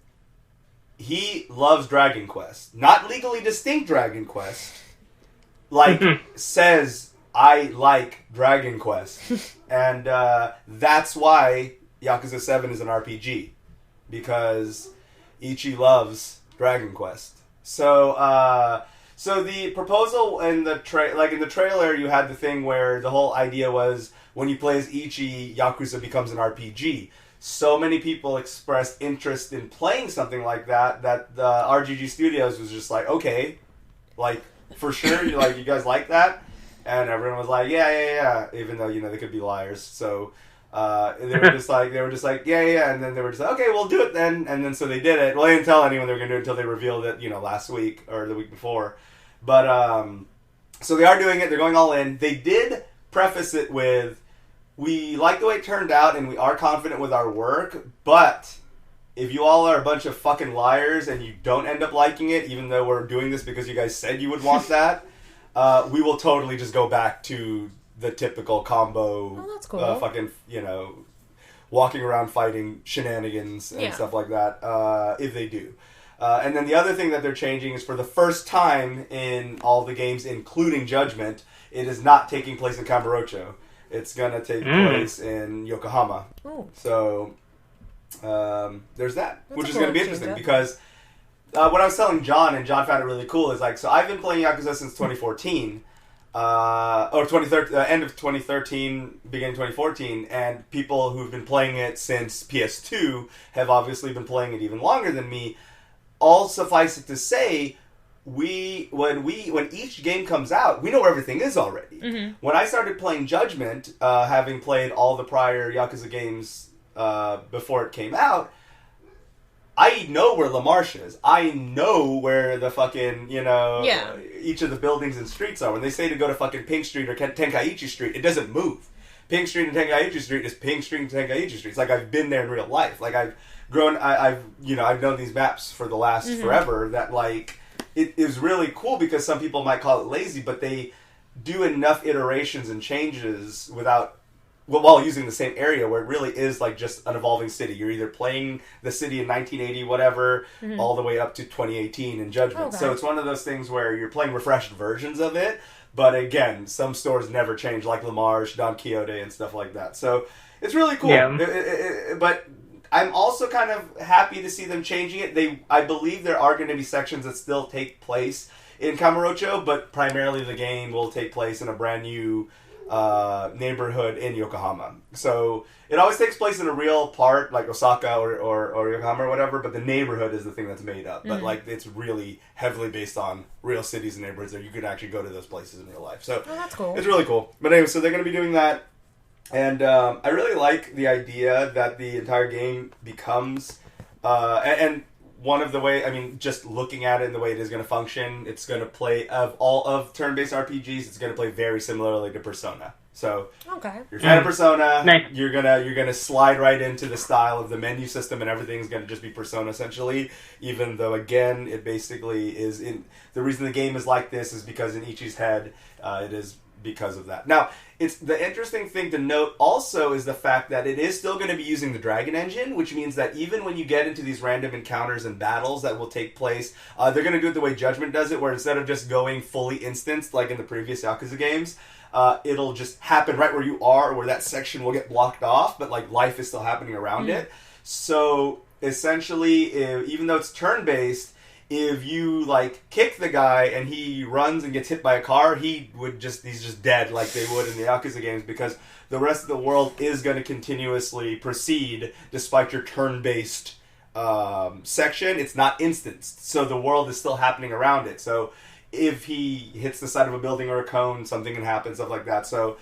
he loves Dragon Quest. Not legally distinct Dragon Quest. Says, I like Dragon Quest. And that's why Yakuza 7 is an RPG, because Ichi loves Dragon Quest. So the proposal in the trailer, you had the thing where the whole idea was when you play as Ichi, Yakuza becomes an RPG. So many people expressed interest in playing something like that the RGG Studios was just like, okay, for sure, you guys like that? And everyone was like, yeah, even though, they could be liars. So they were just like, yeah, and then they were just like, okay, we'll do it then. And then so they did it. Well, they didn't tell anyone they were going to do it until they revealed it, last week or the week before. But so they are doing it. They're going all in. They did preface it with, we like the way it turned out and we are confident with our work, but if you all are a bunch of fucking liars and you don't end up liking it, even though we're doing this because you guys said you would want that, we will totally just go back to the typical combo, that's cool. Fucking, walking around fighting shenanigans and stuff like that, if they do. And then the other thing that they're changing is for the first time in all the games, including Judgment, it is not taking place in Kamurocho. It's going to take place in Yokohama. Ooh. So there's that, That's which a is cool going to be interesting because what I was telling John, and John found it really cool, is like, so I've been playing Yakuza since 2014, or 2013, end of 2013, beginning 2014, and people who've been playing it since PS2 have obviously been playing it even longer than me. All suffice it to say, when each game comes out, we know where everything is already. Mm-hmm. When I started playing Judgment, having played all the prior Yakuza games before it came out, I know where La Marche is. I know where the fucking, each of the buildings and streets are. When they say to go to fucking Pink Street or Tenkaichi Street, it doesn't move. Pink Street and Tenkaichi Street is Pink Street and Tenkaichi Street. It's like I've been there in real life. Like I've grown, I've known these maps for the last forever that like, it is really cool because some people might call it lazy, but they do enough iterations and changes while using the same area where it really is like just an evolving city. You're either playing the city in 1980 whatever all the way up to 2018 in Judgment. Okay. So it's one of those things where you're playing refreshed versions of it, but again, some stores never change, like La Marche, Don Quixote, and stuff like that. So it's really cool. Yeah. But I'm also kind of happy to see them changing it. I believe there are going to be sections that still take place in Kamurocho, but primarily the game will take place in a brand new neighborhood in Yokohama. So it always takes place in a real part, like Osaka or Yokohama or whatever, but the neighborhood is the thing that's made up. But like it's really heavily based on real cities and neighborhoods that you could actually go to those places in real life. So that's cool. It's really cool. But anyway, so they're going to be doing that. And I really like the idea that the entire game becomes and one of the way, I mean, just looking at it and the way it is going to function, it's going to play, of all of turn-based RPGs, it's going to play very similarly to Persona. So, you're a fan of Persona, you're gonna slide right into the style of the menu system, and everything's going to just be Persona, essentially, even though, again, it basically is, the reason the game is like this is because in Ichi's head, it is because of that. Now, it's the interesting thing to note also is the fact that it is still going to be using the Dragon Engine, which means that even when you get into these random encounters and battles that will take place, they're going to do it the way Judgment does it, where instead of just going fully instanced like in the previous Yakuza games, it'll just happen right where you are, or where that section will get blocked off, but like life is still happening around it. So essentially, even though it's turn-based, if you like kick the guy and he runs and gets hit by a car, he's just dead like they would in the Yakuza games, because the rest of the world is going to continuously proceed despite your turn-based section. It's not instanced, so the world is still happening around it. So if he hits the side of a building or a cone, something can happen, stuff like that. So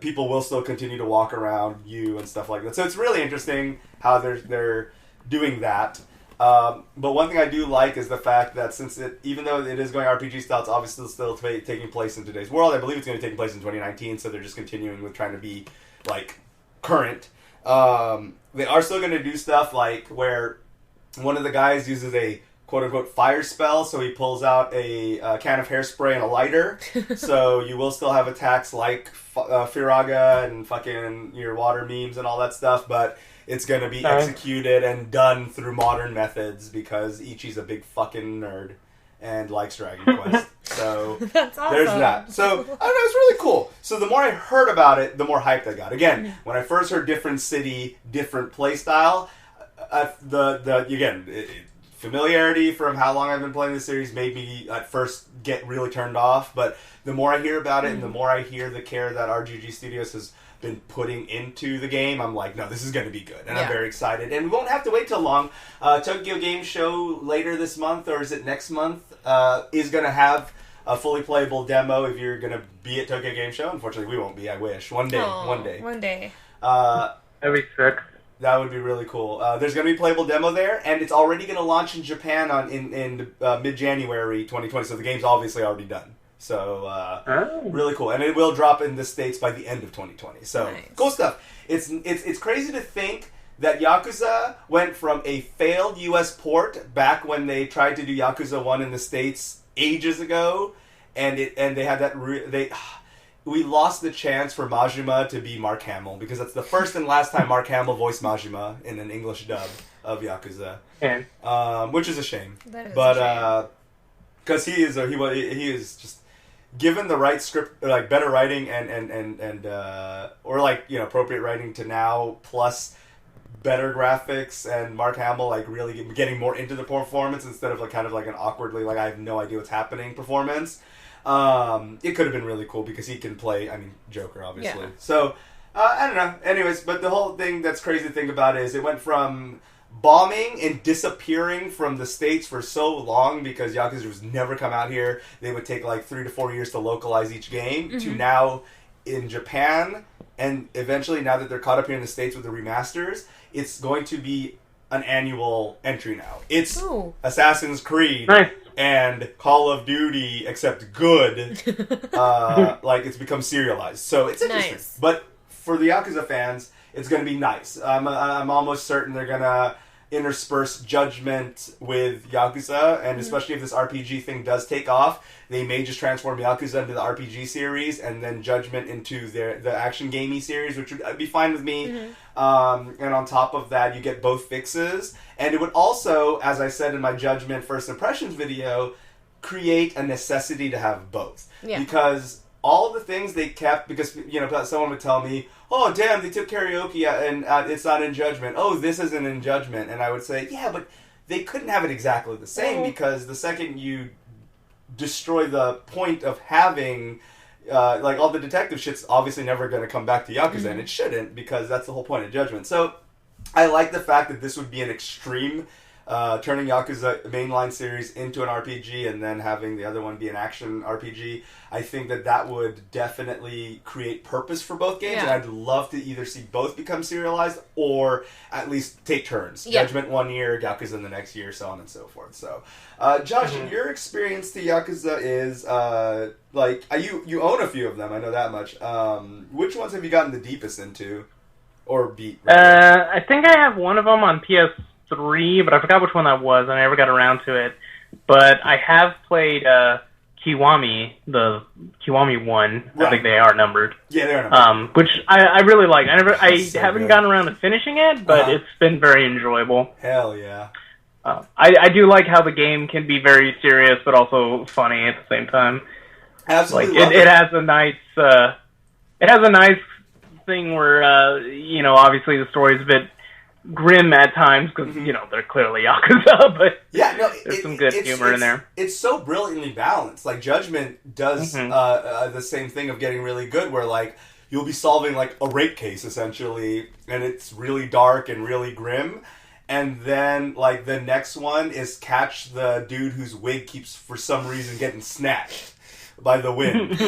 people will still continue to walk around you and stuff like that. So it's really interesting how they're doing that. But one thing I do like is the fact that even though it is going RPG style, it's obviously still taking place in today's world. I believe it's going to take place in 2019, so they're just continuing with trying to be, like, current. They are still going to do stuff like where one of the guys uses a quote-unquote fire spell, so he pulls out a can of hairspray and a lighter. So you will still have attacks like Firaga and fucking your water memes and all that stuff, but it's going to be executed and done through modern methods because Ichi's a big fucking nerd and likes Dragon Quest. So that's awesome. There's that. So I don't know, it's really cool. So the more I heard about it, the more hyped I got. Again, when I first heard different city, different play style, familiarity from how long I've been playing this series made me at first get really turned off. But the more I hear about it and the more I hear the care that RGG Studios has been putting into the game, I'm like, no, this is going to be good, and I'm very excited. And we won't have to wait too long. Tokyo Game Show later this month, or is it next month, is going to have a fully playable demo if you're going to be at Tokyo Game Show. Unfortunately, we won't be. I wish. One day. One day. That'd be sick. That would be really cool. There's going to be a playable demo there, and it's already going to launch in Japan in mid-January 2020, so the game's obviously already done. So, really cool. And it will drop in the States by the end of 2020. So, nice. Cool stuff. It's crazy to think that Yakuza went from a failed US port back when they tried to do Yakuza 1 in the States ages ago, and they had that... we lost the chance for Majima to be Mark Hamill, because that's the first and last time Mark Hamill voiced Majima in an English dub of Yakuza. Which is a shame. That is a shame. Because he is just... Given the right script, like better writing and or like appropriate writing to now, plus better graphics and Mark Hamill like really getting more into the performance instead of like kind of like an awkwardly like I have no idea what's happening performance. It could have been really cool because he can play, I mean, Joker, obviously. Yeah. So, I don't know. Anyways, but the whole thing that's crazy to think about is it went from bombing and disappearing from the States for so long because Yakuza was never come out here. They would take like 3 to 4 years to localize each game to now in Japan, and eventually now that they're caught up here in the States with the remasters, it's going to be an annual entry now. It's Assassin's Creed and Call of Duty, except good. Like, it's become serialized. So it's interesting. Nice. But for the Yakuza fans, it's going to be nice. I'm almost certain they're going to intersperse Judgment with Yakuza, and especially if this RPG thing does take off, they may just transform Yakuza into the RPG series and then Judgment into the action gamey series, which would be fine with me. And on top of that, you get both fixes, and it would also, as I said in my Judgment First Impressions video, create a necessity to have both. Because all the things they kept, because, you know, someone would tell me, oh, damn, they took karaoke and it's not in Judgment. Oh, this isn't in Judgment. And I would say, yeah, but they couldn't have it exactly the same because the second you destroy the point of having, like, all the detective shit's obviously never going to come back to Yakuza, and it shouldn't because that's the whole point of Judgment. So I like the fact that this would be an extreme turning Yakuza mainline series into an RPG and then having the other one be an action RPG. I think that would definitely create purpose for both games, and I'd love to either see both become serialized or at least take turns. Judgment 1 year, Yakuza in the next year, so on and so forth. So, Josh, your experience to Yakuza is, like, you own a few of them, I know that much. Which ones have you gotten the deepest into? Or beat? I think I have one of them on PS3, but I forgot which one that was, and I never got around to it. But I have played Kiwami, the Kiwami one. Right. I think they are numbered. Yeah, they are numbered. Which I really like. I haven't gotten around to finishing it, but it's been very enjoyable. Hell yeah. I do like how the game can be very serious, but also funny at the same time. Absolutely. Like it has a nice thing where you know, obviously the story's a bit grim at times because you know they're clearly Yakuza, but there's some good humor in there. It's so brilliantly balanced. Like Judgment does the same thing of getting really good, where like you'll be solving like a rape case essentially, and it's really dark and really grim. And then like the next one is catch the dude whose wig keeps for some reason getting snatched by the wind,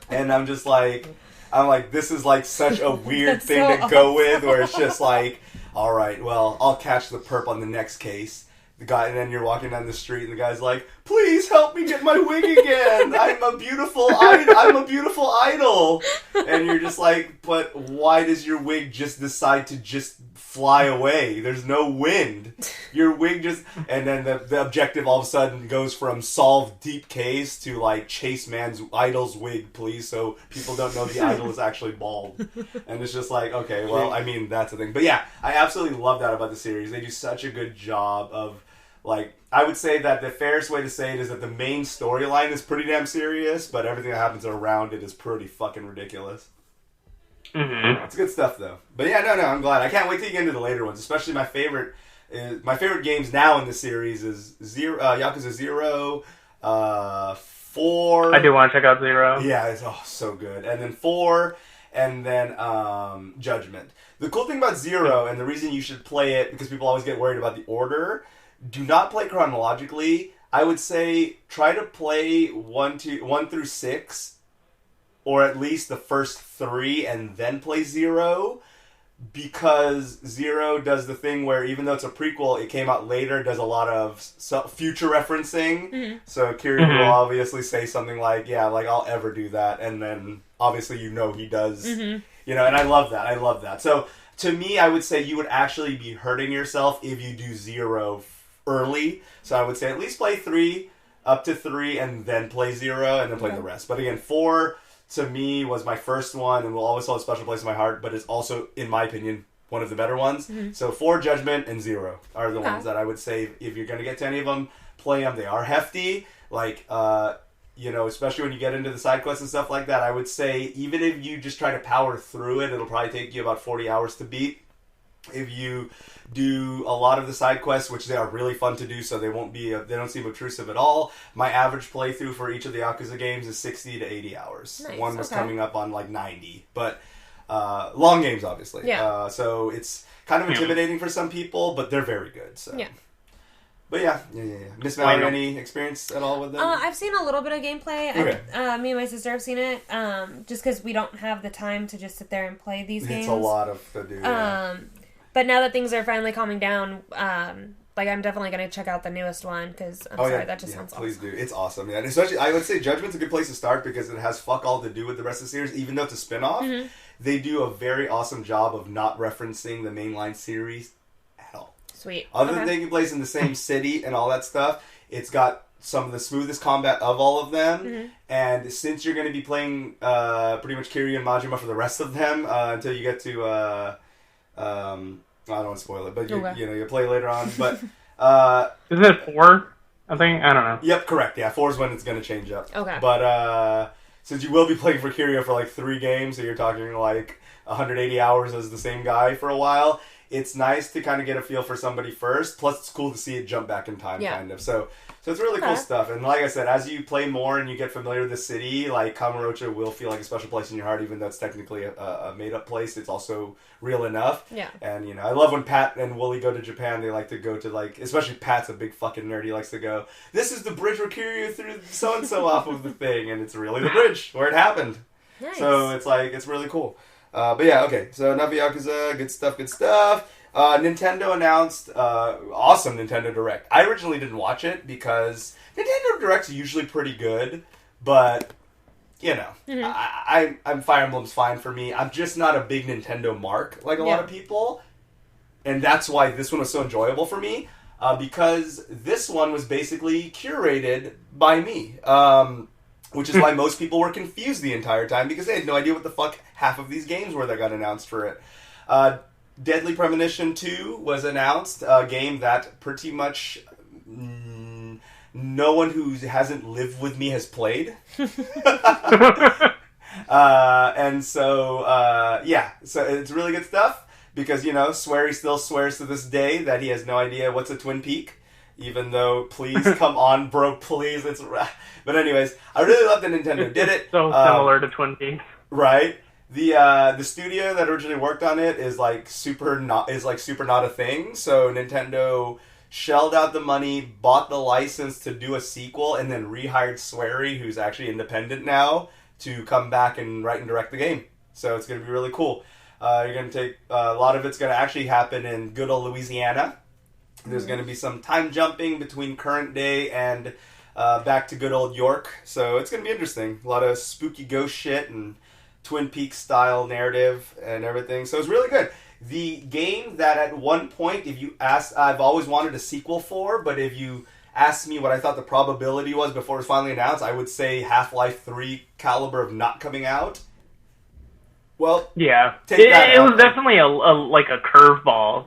and I'm like, this is like such a weird thing to go with, where it's just like, all right, well, I'll catch the perp on the next case. The guy, and then you're walking down the street, and the guy's like, "Please help me get my wig again. I'm a beautiful idol." And you're just like, "But why does your wig just decide to just fly away? There's no wind. Your wig just..." And then the objective all of a sudden goes from solve deep case to like chase man's idol's wig, please, so people don't know the idol is actually bald. And it's just like, okay, well, I mean, that's the thing. But yeah, I absolutely love that about the series. They do such a good job of, like, I would say that the fairest way to say it is that the main storyline is pretty damn serious, but everything that happens around it is pretty fucking ridiculous. It's good stuff, though. But yeah, no, I'm glad. I can't wait till you get into the later ones. Especially my favorite games now in the series is Yakuza 0, 4. I do want to check out 0. Yeah, it's so good. And then 4, and then Judgment. The cool thing about 0, and the reason you should play it, because people always get worried about the order, do not play chronologically. I would say try to play 1 through 6, or at least the first 3, and then play 0, because 0 does the thing where, even though it's a prequel, it came out later, does a lot of future referencing. So Kiryu will obviously say something like, yeah, like, I'll ever do that, and then obviously he does, you know, and I love that. So to me, I would say you would actually be hurting yourself if you do 0 early. So I would say at least play 3, up to 3, and then play 0, and then play the rest. But again, 4 to me was my first one, and will always hold a special place in my heart, but it's also, in my opinion, one of the better ones. So 4, Judgment, and 0 are the ones that I would say, if you're going to get to any of them, play them. They are hefty. Like, you know, especially when you get into the side quests and stuff like that, I would say, even if you just try to power through it, it'll probably take you about 40 hours to beat. If you do a lot of the side quests, which they are really fun to do, so they don't seem obtrusive at all. My average playthrough for each of the Yakuza games is 60 to 80 hours. Nice, One was coming up on like 90, but long games, obviously. Yeah. So it's kind of intimidating for some people, but they're very good. So. Yeah. But yeah. Miss Mallory, any experience at all with them? I've seen a little bit of gameplay. Okay. Me and my sister have seen it, just because we don't have the time to just sit there and play these games. It's a lot to do. Yeah. But now that things are finally calming down, like I'm definitely going to check out the newest one, because that just sounds awesome. Please do. It's awesome. Yeah. And especially, I would say Judgment's a good place to start because it has fuck all to do with the rest of the series, even though it's a spin-off. Mm-hmm. They do a very awesome job of not referencing the mainline series at all. Sweet. Other than taking place in the same city and all that stuff, it's got some of the smoothest combat of all of them. Mm-hmm. And since you're going to be playing pretty much Kiryu and Majima for the rest of them until you get to... I don't want to spoil it, but you play later on. But isn't it 4? I think, I don't know. Yep, correct. Yeah, 4 is when it's going to change up. Okay. But since you will be playing for Kiryu for like 3 games, so you're talking like 180 hours as the same guy for a while, it's nice to kind of get a feel for somebody first. Plus, it's cool to see it jump back in time, kind of. So it's really cool stuff. And like I said, as you play more and you get familiar with the city, like Kamurocho will feel like a special place in your heart, even though it's technically a made-up place. It's also real enough. Yeah. And, I love when Pat and Wooly go to Japan. They like to go to, especially Pat's a big fucking nerd. He likes to go, this is the bridge where Kiryu threw so-and-so off of the thing. And it's really the bridge where it happened. Nice. So it's really cool. But yeah, okay. So enough of Yakuza. Good stuff. Nintendo announced awesome Nintendo Direct. I originally didn't watch it because Nintendo Direct's usually pretty good, but I'm Fire Emblem's fine for me. I'm just not a big Nintendo mark like a lot of people, and that's why this one was so enjoyable for me because this one was basically curated by me. Which is why most people were confused the entire time because they had no idea what the fuck half of these games were that got announced for it. Deadly Premonition 2 was announced, a game that pretty much no one who hasn't lived with me has played. And so it's really good stuff because, Swery still swears to this day that he has no idea what's a Twin Peak. Even though, please, come on, bro, please. But anyways, I really love that Nintendo did it. So similar to Twin Peaks. Right? The studio that originally worked on it is super not a thing. So Nintendo shelled out the money, bought the license to do a sequel, and then rehired Swery, who's actually independent now, to come back and write and direct the game. So it's going to be really cool. You're going to take a lot of it's going to actually happen in good old Louisiana. There's going to be some time jumping between current day and back to good old York. So it's going to be interesting. A lot of spooky ghost shit and Twin Peaks style narrative and everything. So it's really good. The game that at one point, if you asked, I've always wanted a sequel for, but if you asked me what I thought the probability was before it was finally announced, I would say Half-Life 3 caliber of not coming out. Well, yeah. It was definitely a curveball.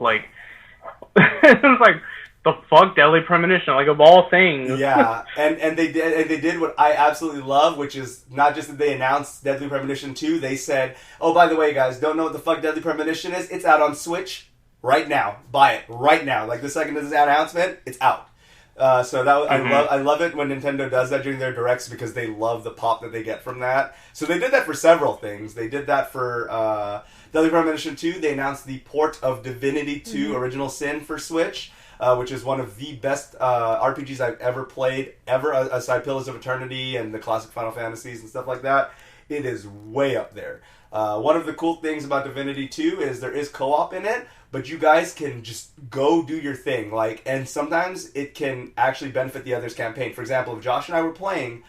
It was like, the fuck, Deadly Premonition, of all things. Yeah, and they did what I absolutely love, which is not just that they announced Deadly Premonition 2, they said, oh, by the way, guys, don't know what the fuck Deadly Premonition is? It's out on Switch right now. Buy it right now. The second of this announcement, it's out. I love it when Nintendo does that during their directs because they love the pop that they get from that. So they did that for several things. They did that for Deadly Premonition 2. They announced the port of Divinity 2 Original Sin for Switch, which is one of the best RPGs I've ever played, aside Pillars of Eternity and the classic Final Fantasies and stuff like that. It is way up there. One of the cool things about Divinity 2 is there is co-op in it, but you guys can just go do your thing. And sometimes it can actually benefit the other's campaign. For example, if Josh and I were playing,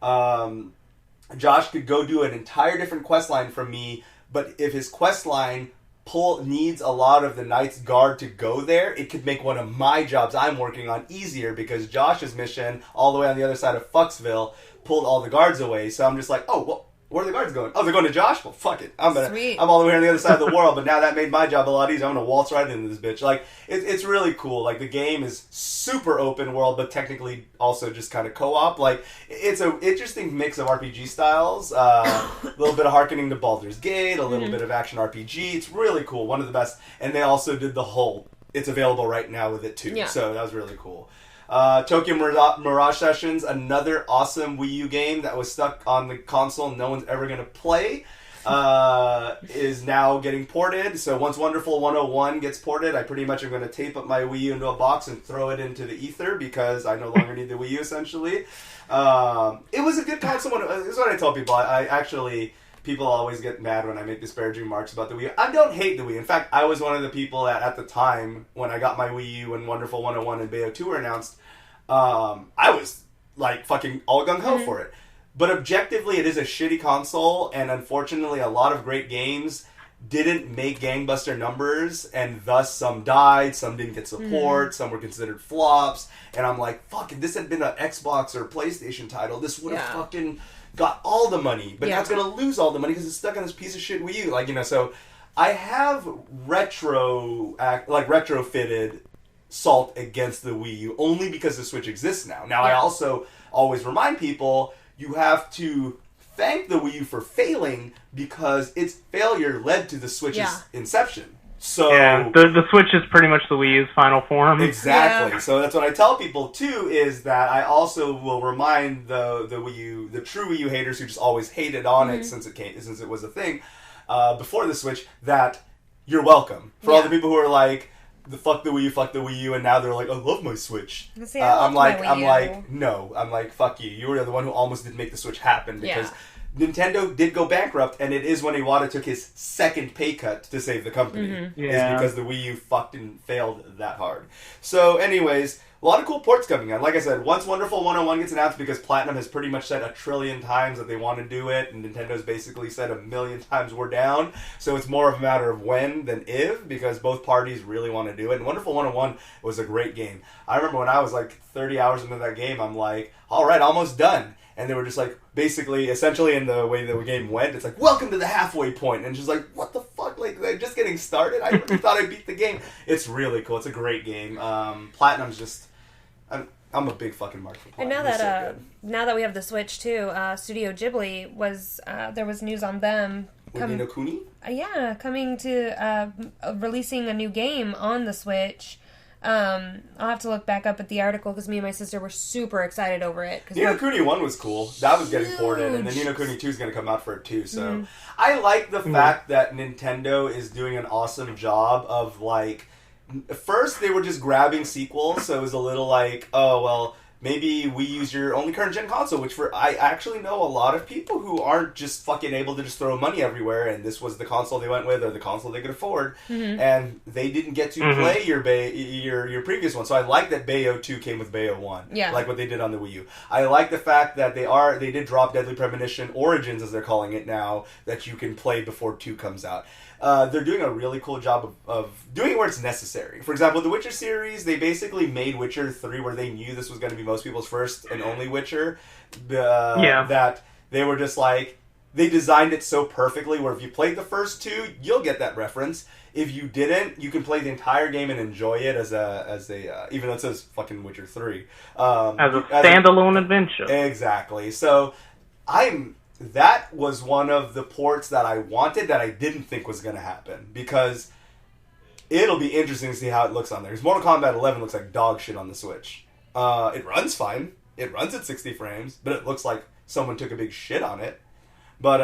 Josh could go do an entire different quest line from me, but if his quest line needs a lot of the Knight's Guard to go there, it could make one of my jobs I'm working on easier because Josh's mission, all the way on the other side of Fucksville, pulled all the guards away. So I'm just like, oh, well, where are the guards going? Oh, they're going to Josh? Well, fuck it. I'm all the way on the other side of the world, but now that made my job a lot easier. I'm going to waltz right into this bitch. Like, it's really cool. Like, the game is super open world, but technically also just kind of co-op. Like, it's an interesting mix of RPG styles. A little bit of harkening to Baldur's Gate, a little bit of action RPG. It's really cool. One of the best. And they also did the whole, it's available right now with it, too. Yeah. So that was really cool. Tokyo Mirage Sessions, another awesome Wii U game that was stuck on the console no one's ever going to play, is now getting ported. So once Wonderful 101 gets ported, I pretty much am going to tape up my Wii U into a box and throw it into the ether because I no longer need the Wii U, essentially. It was a good console. This is what I tell people. I actually... People always get mad when I make disparaging remarks about the Wii U. I don't hate the Wii. In fact, I was one of the people that, at the time, when I got my Wii U and Wonderful 101 and Bayo 2 were announced, I was, like, fucking all gung-ho for it. But objectively, it is a shitty console, and unfortunately, a lot of great games didn't make gangbuster numbers, and thus some died, some didn't get support, some were considered flops, and I'm like, fuck, if this had been an Xbox or PlayStation title, this would have fucking... got all the money, but now it's going to lose all the money because it's stuck on this piece of shit Wii U. Like, you know, so I have retrofitted Salt against the Wii U only because the Switch exists now. Now, I also always remind people you have to thank the Wii U for failing because its failure led to the Switch's inception. So yeah, the Switch is pretty much the Wii U's final form. Exactly. Yeah. So that's what I tell people too. Is that I also will remind the Wii U, the true Wii U haters who just always hated on it since it was a thing before the Switch, that you're welcome. For all the people who are like, fuck the Wii U, and now they're like, I love my Switch. See, I'm like, no, I'm like, fuck you. You were the one who almost did make the Switch happen because. Nintendo did go bankrupt, and it is when Iwata took his second pay cut to save the company. Is because the Wii U fucking failed that hard. So, anyways, a lot of cool ports coming out. Like I said, once Wonderful 101 gets announced, because Platinum has pretty much said 1 trillion times that they want to do it, and Nintendo's basically said 1 million times we're down. So it's more of a matter of when than if, because both parties really want to do it. And Wonderful 101 was a great game. I remember when I was like 30 hours into that game, I'm like, all right, almost done. And they were just like, basically, essentially in the way the game went, it's like, welcome to the halfway point. And just like, what the fuck? Like, they're just getting started? I really thought I beat the game. It's really cool. It's a great game. Platinum's just... I'm a big fucking mark for Platinum. And now that we have the Switch too, Studio Ghibli was... there was news on them... Ni no Kuni? Coming to... releasing a new game on the Switch... I'll have to look back up at the article because me and my sister were super excited over it. Ni no Kuni 1 was cool. That was getting ported, and then Ni no Kuni 2 is going to come out for it too. So I like the fact that Nintendo is doing an awesome job of, like, first they were just grabbing sequels, so it was a little like, oh, well, maybe we use your only current gen console, which I actually know a lot of people who aren't just fucking able to just throw money everywhere, and this was the console they went with or the console they could afford, and they didn't get to play your previous one. So I like that Bayo 2 came with Bayo 1, like what they did on the Wii U. I like the fact that they did drop Deadly Premonition Origins, as they're calling it now, that you can play before 2 comes out. They're doing a really cool job of doing it where it's necessary. For example, the Witcher series, they basically made Witcher 3 where they knew this was going to be most people's first and only Witcher. That they were just like, they designed it so perfectly where if you played the first 2, you'll get that reference. If you didn't, you can play the entire game and enjoy it as a even though it says fucking Witcher 3. As a standalone adventure. Exactly. So, that was one of the ports that I wanted that I didn't think was going to happen, because it'll be interesting to see how it looks on there. Because Mortal Kombat 11 looks like dog shit on the Switch. It runs fine. It runs at 60 frames, but it looks like someone took a big shit on it. But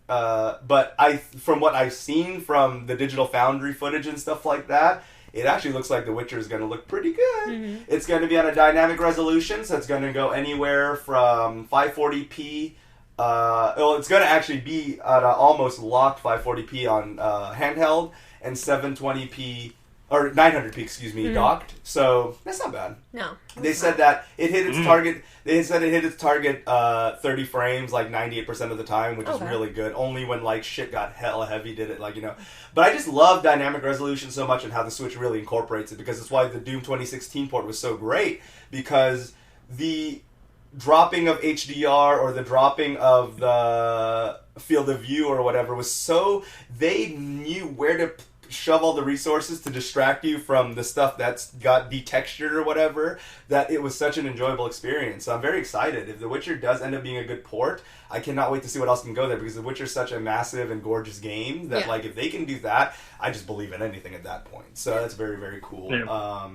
from what I've seen from the Digital Foundry footage and stuff like that, it actually looks like The Witcher is going to look pretty good. It's going to be on a dynamic resolution, so it's going to go anywhere from 540p. It's going to actually be at an almost locked 540p on handheld and 720p or 900p, docked. So that's not bad. No, they said that it hit its target. They said it hit its target 30 frames like 98% of the time, which is really good. Only when like shit got hella heavy did it, like, you know. But I just love dynamic resolution so much and how the Switch really incorporates it, because it's why the Doom 2016 port was so great, because dropping of HDR or the dropping of the field of view or whatever was so... They knew where to shove all the resources to distract you from the stuff that's got detextured or whatever, that it was such an enjoyable experience. So I'm very excited. If The Witcher does end up being a good port, I cannot wait to see what else can go there, because The Witcher's such a massive and gorgeous game that, like, if they can do that, I just believe in anything at that point. So that's very, very cool. Yeah.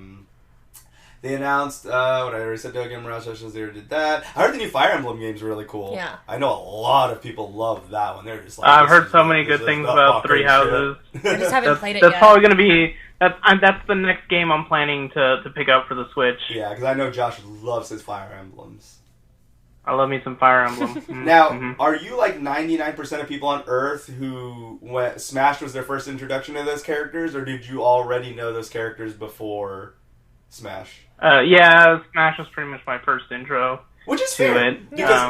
They announced, what I already said, again, Mirage, Josh and Mallory did that. I heard the new Fire Emblem game's really cool. Yeah. I know a lot of people love that one. They're just like... I've heard so many good things about Three Houses. I just haven't played it yet. That's probably going to be... That's the next game I'm planning to pick up for the Switch. Yeah, because I know Josh loves his Fire Emblems. I love me some Fire Emblem. Now, are you like 99% of people on Earth who Smash was their first introduction to those characters, or did you already know those characters before Smash? Yeah, Smash was pretty much my first intro. Which is fair,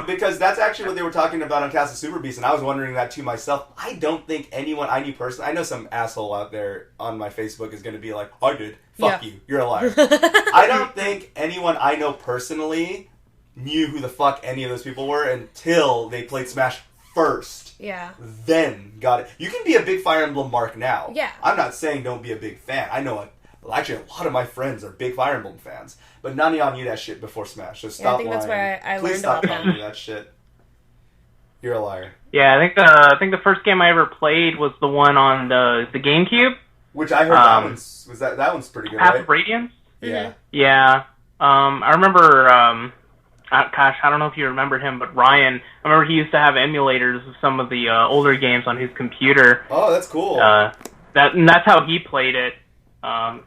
because that's actually what they were talking about on Castle Super Beast, and I was wondering that to myself. I don't think anyone I knew personally... I know some asshole out there on my Facebook is going to be like, I did. Fuck you. You're a liar. I don't think anyone I know personally knew who the fuck any of those people were until they played Smash first. Yeah. Then got it. You can be a big Fire Emblem mark now. Yeah. I'm not saying don't be a big fan. I know actually, a lot of my friends are big Fire Emblem fans. But none of y'all knew that shit before Smash. So stop lying. I think that's where I Please learned stop about telling me that shit. You're a liar. Yeah, I think the first game I ever played was the one on the GameCube. Which I heard that one's pretty good, Path right? of Radiance? Yeah. Yeah. I remember, gosh, I don't know if you remember him, but Ryan, I remember he used to have emulators of some of the older games on his computer. Oh, that's cool. That's how he played it. So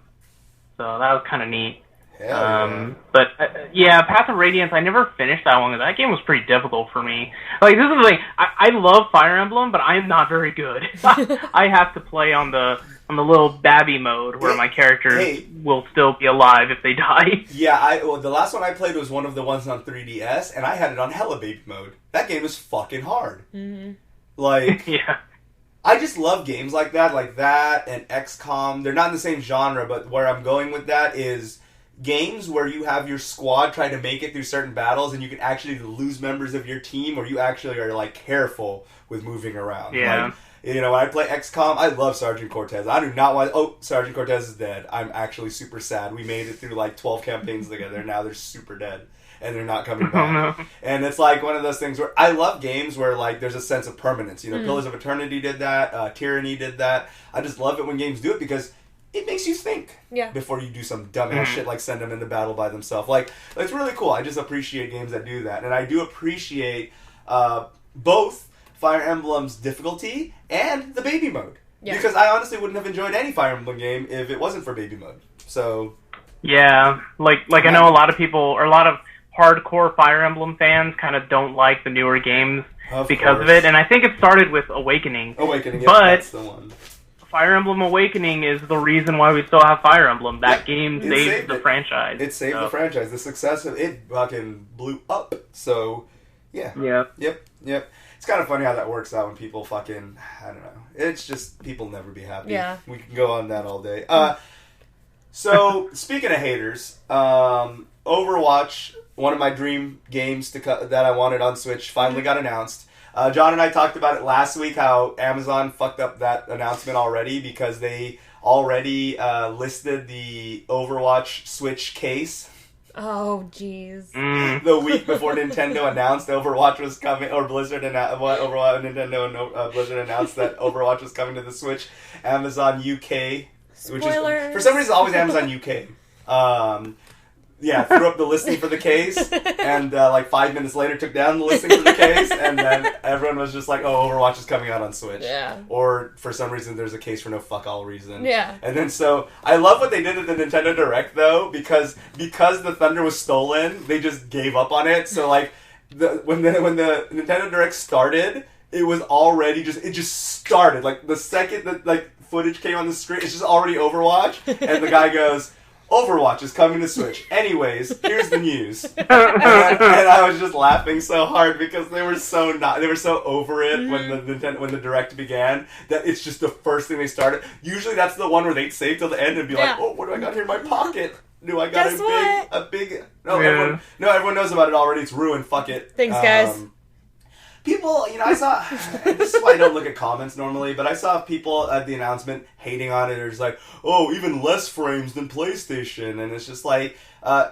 that was kind of neat. Hell yeah. But yeah, Path of Radiance, I never finished that one, because that game was pretty difficult for me. Like, this is the thing, I love Fire Emblem, but I am not very good. I have to play on the little babby mode, where my characters will still be alive if they die. Yeah, the last one I played was one of the ones on 3DS, and I had it on hella baby mode. That game was fucking hard. Mm-hmm. Like, yeah. I just love games like that and XCOM. They're not in the same genre, but where I'm going with that is games where you have your squad try to make it through certain battles, and you can actually lose members of your team, or you actually are, like, careful with moving around. Yeah. Like, you know, when I play XCOM, I love Sergeant Cortez. I do not want... Oh, Sergeant Cortez is dead. I'm actually super sad. We made it through, like, 12 campaigns together, and now they're super dead. And they're not coming back. And it's like one of those things where I love games where, like, there's a sense of permanence. You know, Pillars of Eternity did that. Tyranny did that. I just love it when games do it, because it makes you think before you do some dumbass shit like send them into battle by themselves. Like, it's really cool. I just appreciate games that do that. And I do appreciate both Fire Emblem's difficulty and the baby mode. Yeah. Because I honestly wouldn't have enjoyed any Fire Emblem game if it wasn't for baby mode. So... Yeah, like I know a lot of people, or a lot of hardcore Fire Emblem fans kind of don't like the newer games because of it, and I think it started with Awakening. But that's the one. Fire Emblem Awakening is the reason why we still have Fire Emblem. That game saved the franchise. It saved the franchise. The success of it fucking blew up. So, yeah. Yep. It's kind of funny how that works out when people fucking, I don't know. It's just, people never be happy. Yeah. We can go on that all day. So, speaking of haters, Overwatch, one of my dream games that I wanted on Switch, finally got announced. John and I talked about it last week, how Amazon fucked up that announcement already because they already listed the Overwatch Switch case. Oh, jeez. The week before Nintendo announced Overwatch was coming, or Blizzard announced, Nintendo and Blizzard announced that Overwatch was coming to the Switch. Amazon UK... Which is, for some reason, always Amazon UK. Threw up the listing for the case, and like 5 minutes later took down the listing for the case, and then everyone was just like, oh, Overwatch is coming out on Switch. Yeah. Or, for some reason, there's a case for no fuck-all reason. Yeah. And then so, I love what they did at the Nintendo Direct, though, because the Thunder was stolen, they just gave up on it. So, like, when the Nintendo Direct started, it was already it just started. Like, the second that, like, footage came on the screen, it's just already Overwatch, and the guy goes, Overwatch is coming to Switch. Anyways, here's the news. And I was just laughing so hard because they were so over it when the Direct began, that it's just the first thing they started. Usually that's the one where they'd save till the end and be like, oh, what do I got here in my pocket? No, I got Guess what? a big. No, everyone knows about it already. It's ruined. Fuck it. Thanks, guys. People, I saw. This is why I don't look at comments normally, but I saw people at the announcement hating on it. Or just like, oh, even less frames than PlayStation, and it's just like,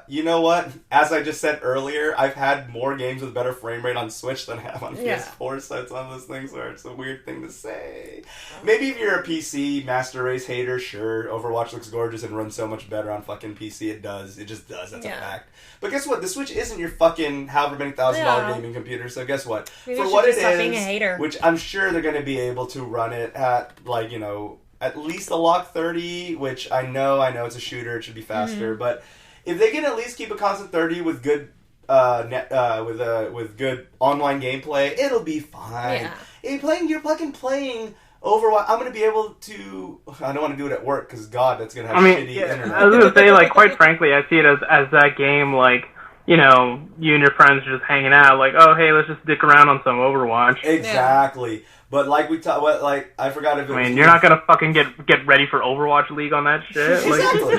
you know what? As I just said earlier, I've had more games with better frame rate on Switch than I have on PS4. So it's one of those things where it's a weird thing to say. Maybe if you're a PC Master Race hater, sure, Overwatch looks gorgeous and runs so much better on fucking PC. It does. It just does. That's a fact. But guess what? The Switch isn't your fucking however many $1,000 gaming computer. So guess what? Maybe for what it stop being a hater. is, which I'm sure they're going to be able to run it at at least a lock 30, which I know it's a shooter. It should be faster, but if they can at least keep a constant 30 with good with good online gameplay, it'll be fine. Yeah. If you're fucking playing Overwatch, I'm gonna be able to. I don't want to do it at work because God, that's gonna have shitty internet. I was gonna say, like, quite frankly, I see it as that game, like, you and your friends are just hanging out, like, oh hey, let's just dick around on some Overwatch. Exactly. Yeah. But like we talked, I forgot if it was. You're not gonna fucking get ready for Overwatch League on that shit. Exactly.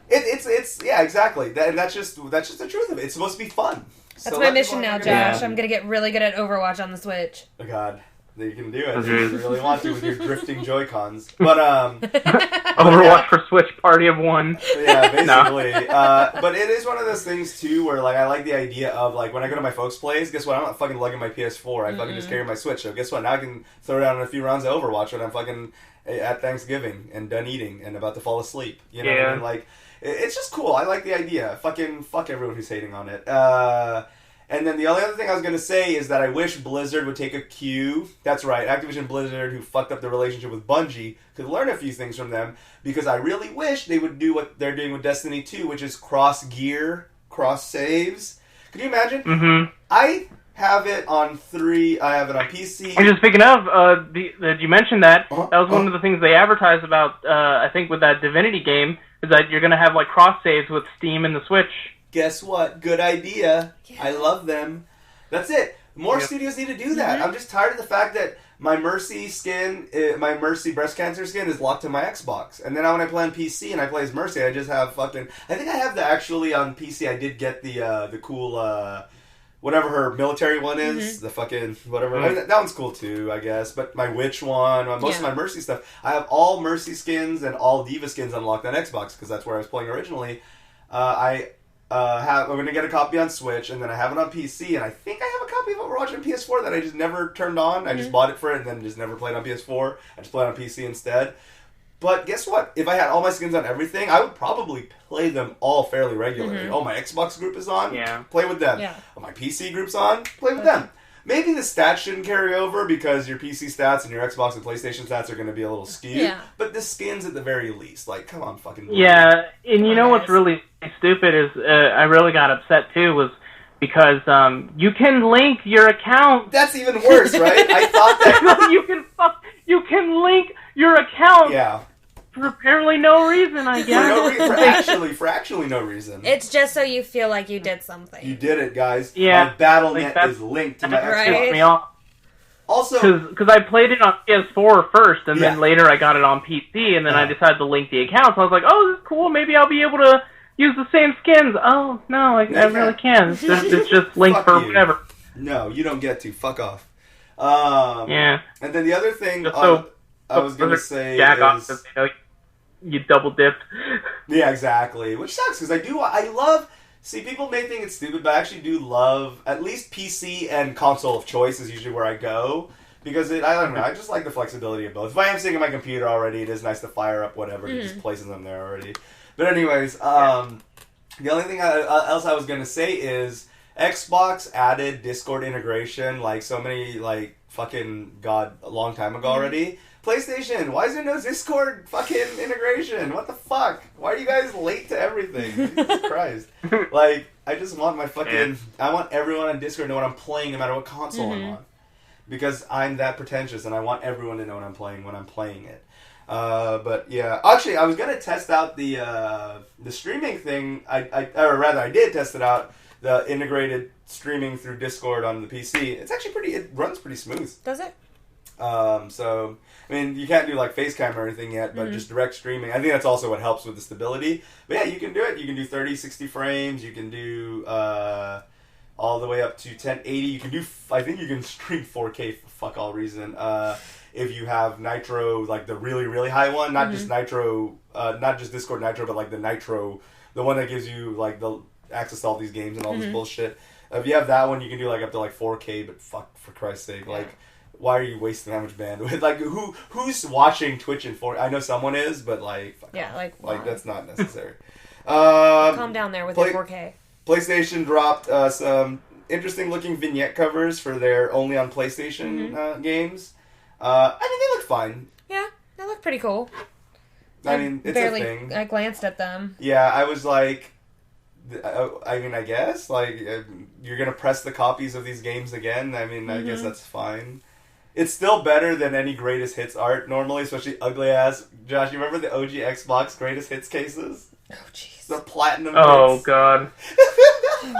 It's exactly. That's just the truth of it. It's supposed to be fun. That's my mission now, Josh. I'm gonna get really good at Overwatch on the Switch. Oh God. You can do it if you really want to with your drifting Joy-Cons. But, Overwatch for Switch, party of one. Yeah, basically. But it is one of those things, too, where, like, I like the idea of, like, when I go to my folks' place, guess what? I'm not fucking lugging my PS4. I fucking just carry my Switch. So guess what? Now I can throw down a few rounds of Overwatch when I'm fucking at Thanksgiving and done eating and about to fall asleep. You know what I mean? Like, it's just cool. I like the idea. Fucking fuck everyone who's hating on it. And then the only other thing I was going to say is that I wish Blizzard would take a cue. That's right, Activision Blizzard, who fucked up their relationship with Bungie, could learn a few things from them, because I really wish they would do what they're doing with Destiny 2, which is cross-gear, cross-saves. Could you imagine? Mm-hmm. I have it on I have it on PC. And just speaking of, did you mention that? That was one of the things they advertised about, I think, with that Divinity game, is that you're going to have, like, cross-saves with Steam and the Switch. Guess what? Good idea. Yeah. I love them. That's it. More studios need to do that. I'm just tired of the fact that my Mercy skin, my Mercy breast cancer skin is locked to my Xbox. And then when I play on PC and I play as Mercy, I just have fucking... I think I have actually on PC, I did get the cool, whatever her military one is. The fucking, whatever. I mean, that one's cool too, I guess. But my Witch one, most of my Mercy stuff, I have all Mercy skins and all Diva skins unlocked on Xbox, because that's where I was playing originally. I'm going to get a copy on Switch, and then I have it on PC, and I think I have a copy of Overwatch on PS4 that I just never turned on. I just bought it for it, and then just never played on PS4. I just played on PC instead. But guess what? If I had all my skins on everything, I would probably play them all fairly regularly. Oh, my Xbox group is on? Yeah. Play with them. Yeah. Oh, my PC group's on? Play with them. Maybe the stats shouldn't carry over because your PC stats and your Xbox and PlayStation stats are going to be a little skewed. Yeah. But the skins at the very least. Like, come on, fucking... Yeah, and you know what's really stupid is, I really got upset too, was because you can link your account. That's even worse, right? I thought that... you can link your account. Yeah. For apparently no reason, I guess. For actually no reason. It's just so you feel like you did something. You did it, guys. Yeah. My Battle.net is linked to my Xbox. Pissed me off. Also... Because I played it on PS4 first, and then later I got it on PC, and then I decided to link the account, so I was like, oh, this is cool, maybe I'll be able to use the same skins. Oh, no, I really can. It's just linked for whatever. No, you don't get to. Fuck off. And then the other thing I was going to say is... You double dipped. Yeah, exactly. Which sucks, because I love... See, people may think it's stupid, but I actually do love... At least PC and console of choice is usually where I go. Because I don't know, I just like the flexibility of both. If I am sitting on my computer already, it is nice to fire up whatever. It just places them there already. But anyways, the only thing else I was going to say is... Xbox added Discord integration, like, so many, like, fucking, a long time ago already. PlayStation, why is there no Discord fucking integration? What the fuck? Why are you guys late to everything? Jesus Christ. Like, I just want my fucking... I want everyone on Discord to know what I'm playing, no matter what console I'm on. Because I'm that pretentious, and I want everyone to know what I'm playing when I'm playing it. But, yeah. Actually, I was going to test out the streaming thing. I did test it out. The integrated streaming through Discord on the PC. It's actually it runs pretty smooth. Does it? So, I mean, you can't do like face cam or anything yet, but just direct streaming. I think that's also what helps with the stability. But yeah, you can do it. You can do 30, 60 frames. You can do all the way up to 1080. You can do, I think you can stream 4K for fuck all reason. If you have Nitro, like the really, really high one, not just Nitro, not just Discord Nitro, but like the Nitro, the one that gives you like the access to all these games and all this bullshit. If you have that one, you can do like up to like 4K, but fuck, for Christ's sake, like, why are you wasting that much bandwidth? Like, who's watching Twitch in 4K? I know someone is, but like, like that's not necessary. Calm down there with your 4K. PlayStation dropped some interesting looking vignette covers for their only on PlayStation games. I mean, they look fine. Yeah, they look pretty cool. I mean, it's a thing. I glanced at them. Yeah, I was like, I mean, I guess, like, you're going to press the copies of these games again. I mean, I guess that's fine. It's still better than any greatest hits art normally, especially ugly ass. Josh, you remember the OG Xbox greatest hits cases? Oh, jeez. The platinum Oh, hits. God.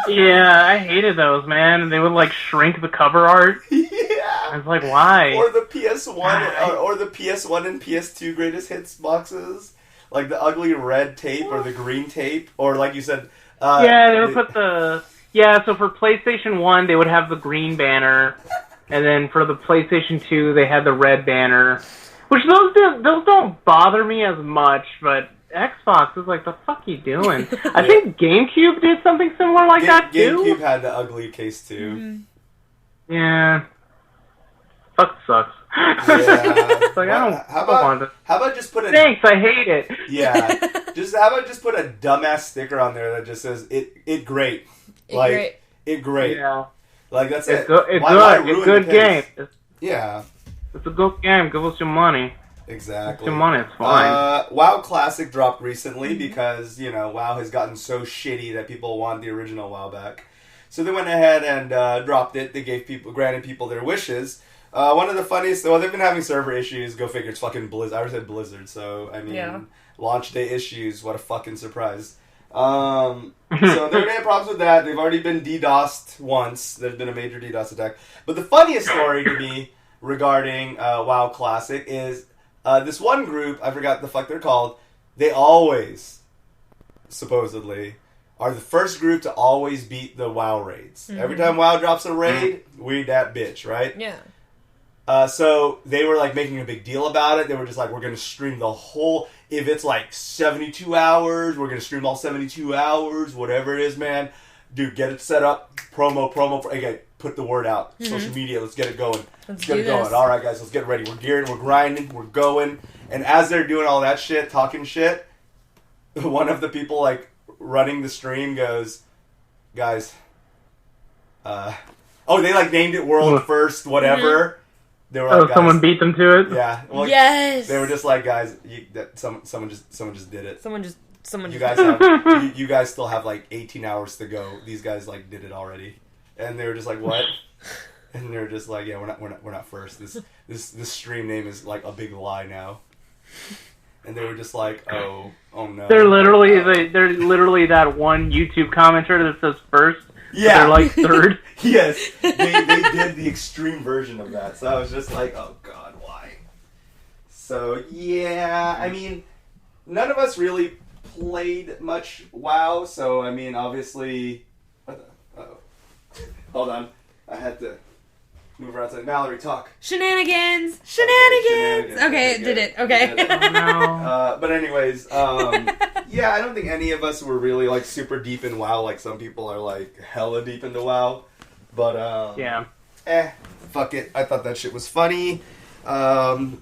Yeah, I hated those, man. They would, like, shrink the cover art. Yeah. I was like, why? Or the PS1 or the PS1 and PS2 greatest hits boxes. Like the ugly red tape or the green tape. Or like you said... yeah, they would put the... Yeah, so for PlayStation 1, they would have the green banner. And then for the PlayStation 2, they had the red banner. Which those don't bother me as much, but Xbox is like, the fuck you doing? I think GameCube did something similar like that, too. GameCube had the ugly case, too. Yeah. Fuck sucks. Yeah. It's like, I don't want it. How about just put a... Thanks, I hate it. Yeah. How about just put a dumbass sticker on there that just says, it great. It great. Yeah. Like, that's It's it. good. It's Why good. It's a good game. Yeah. It's a good game. Give us your money. Exactly. Your money, it's fine. WoW Classic dropped recently because, WoW has gotten so shitty that people want the original WoW back. So they went ahead and dropped it. They granted people their wishes. One of the funniest, they've been having server issues. Go figure, it's fucking Blizzard. I already said Blizzard, so, I mean, launch day issues. What a fucking surprise. So they're going to have problems with that. They've already been DDoSed once. There's been a major DDoS attack. But the funniest story to me regarding WoW Classic is this one group, I forgot the fuck they're called, they always, supposedly, are the first group to always beat the WoW raids. Every time WoW drops a raid, we that bitch, right? Yeah. So they were like making a big deal about it. They were just like, we're going to stream the whole, if it's like 72 hours, we're going to stream all 72 hours, whatever it is, man. Dude, get it set up. Promo. Okay, put the word out. Social media, let's get it going. Let's get it going. All right, guys, let's get ready. We're gearing, we're grinding, we're going. And as they're doing all that shit, talking shit, one of the people like running the stream goes, guys, they like named it World First, whatever. They were like, someone beat them to it? Yeah. Well, yes! They were just like, guys, someone just did it. You guys still have like 18 hours to go. These guys like did it already. And they were just like, what? And they were just like, yeah, we're not first. This stream name is like a big lie now. And they were just like, oh no. They're literally that one YouTube commenter that says first. Yeah. They're like third. Yes. They did the extreme version of that. So I was just like, oh god, why? So yeah, I mean, none of us really played much WoW, so I mean, obviously... Hold on. I had to move around. Mallory, talk. Shenanigans! Okay, did it. Okay. Oh, no. But anyways, yeah, I don't think any of us were really like super deep in WoW. Like some people are like hella deep into WoW. But yeah. Fuck it. I thought that shit was funny.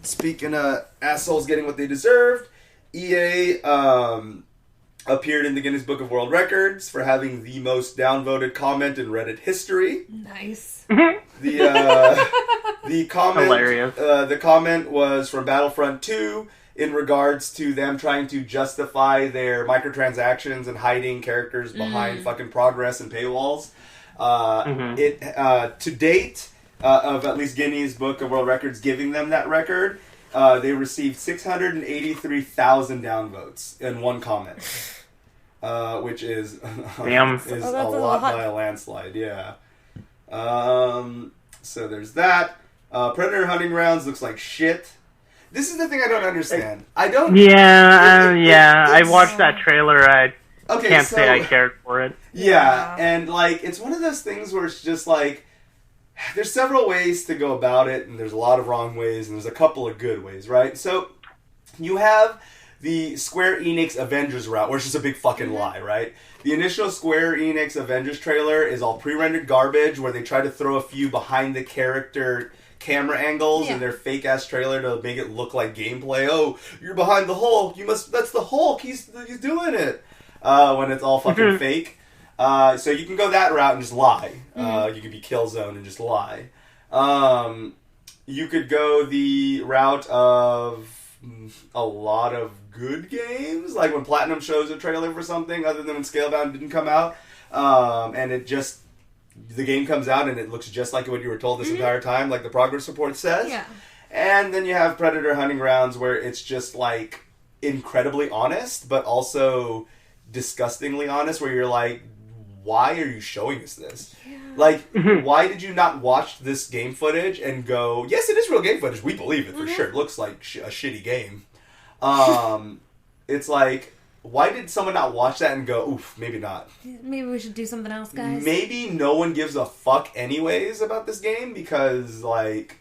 Speaking of assholes getting what they deserved, EA appeared in the Guinness Book of World Records for having the most downvoted comment in Reddit history. Nice. The comment, hilarious. The comment was from Battlefront 2 in regards to them trying to justify their microtransactions and hiding characters behind fucking progress and paywalls. To date, of at least Guinness Book of World Records giving them that record, they received 683,000 downvotes in one comment, which is a lot by a landslide. Yeah. So there's that. Predator Hunting Grounds looks like shit. This is the thing I don't understand. I don't... I watched that trailer. I can't say I cared for it. Yeah, and, like, it's one of those things where it's just, like, there's several ways to go about it, and there's a lot of wrong ways, and there's a couple of good ways, right? So, you have the Square Enix Avengers route, which is a big fucking lie, right? The initial Square Enix Avengers trailer is all pre-rendered garbage, where they try to throw a few behind-the-character camera angles in their fake-ass trailer to make it look like gameplay. Oh, you're behind the Hulk. That's the Hulk. He's doing it. When it's all fucking fake. So you can go that route and just lie. You could be Killzone and just lie. You could go the route of a lot of good games, like when Platinum shows a trailer for something other than when Scalebound didn't come out, and the game comes out and it looks just like what you were told this entire time, like the progress report says. Yeah. And then you have Predator Hunting Grounds, where it's just like incredibly honest, but also disgustingly honest, where you're like, why are you showing us this? Yeah. Like, why did you not watch this game footage and go, yes, it is real game footage, we believe it for sure, it looks like a shitty game. It's like, why did someone not watch that and go, oof, maybe not? Maybe we should do something else, guys. Maybe no one gives a fuck anyways about this game, because, like,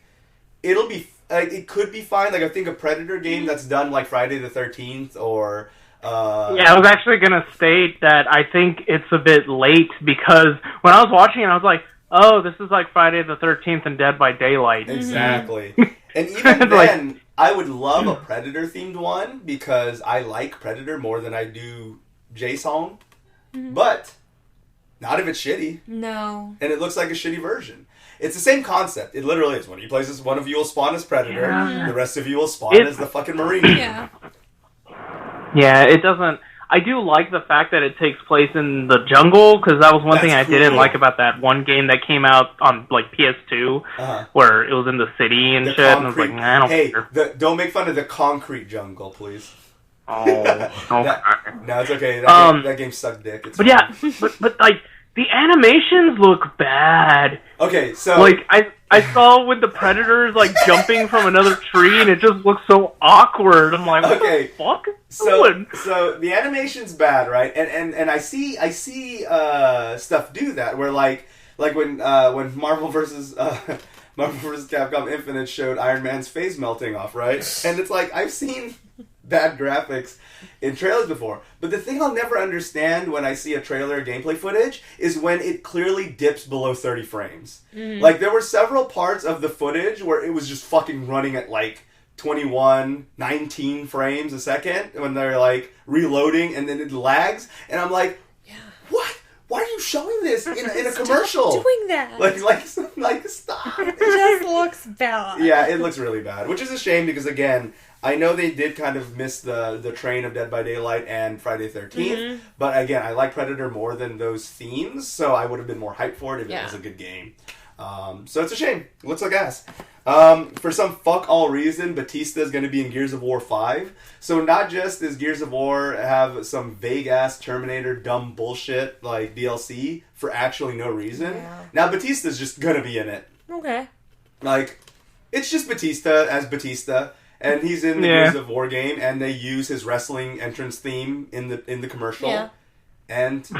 it'll be, like, it could be fine. Like, I think a Predator game that's done, like, Friday the 13th, or... I was actually going to state that I think it's a bit late, because when I was watching it, I was like, oh, this is like Friday the 13th and Dead by Daylight. Exactly. And even then, I would love a Predator-themed one, because I like Predator more than I do Jason. But not if it's shitty. No. And it looks like a shitty version. It's the same concept. It literally is. One of you will spawn as Predator, the rest of you will spawn as the fucking Marine. Yeah. Yeah, it doesn't... I do like the fact that it takes place in the jungle, because that was one thing I didn't like about that one game that came out on, like, PS2, where it was in the city and shit, and I was like, nah, I don't care. Don't make fun of the concrete jungle, please. Oh, okay. No, it's okay. That game sucked dick. It's fine. Yeah, but, like, the animations look bad. Okay, so... Like, I saw with the Predators, like, jumping from another tree, and it just looks so awkward. I'm like, what the fuck is doing? So the animation's bad, right? And I see stuff do that, where, like when Marvel vs. Capcom Infinite showed Iron Man's face melting off, right? And it's like, I've seen bad graphics in trailers before. But the thing I'll never understand when I see a trailer or gameplay footage is when it clearly dips below 30 frames. Like, there were several parts of the footage where it was just fucking running at, like, 21, 19 frames a second when they're, like, reloading, and then it lags. And I'm like, what? Why are you showing this in a commercial? Stop doing that. Like, stop. It just looks bad. Yeah, it looks really bad. Which is a shame, because, again, I know they did kind of miss the train of Dead by Daylight and Friday the 13th, but again, I like Predator more than those themes, so I would have been more hyped for it if it was a good game. So it's a shame. It looks like ass. For some fuck all reason, Batista is going to be in Gears of War 5. So not just does Gears of War have some vague-ass Terminator dumb bullshit like DLC for actually no reason, now Batista's just going to be in it. Okay. Like, it's just Batista as Batista. And he's in the Gears of War game, and they use his wrestling entrance theme in the commercial. Yeah. And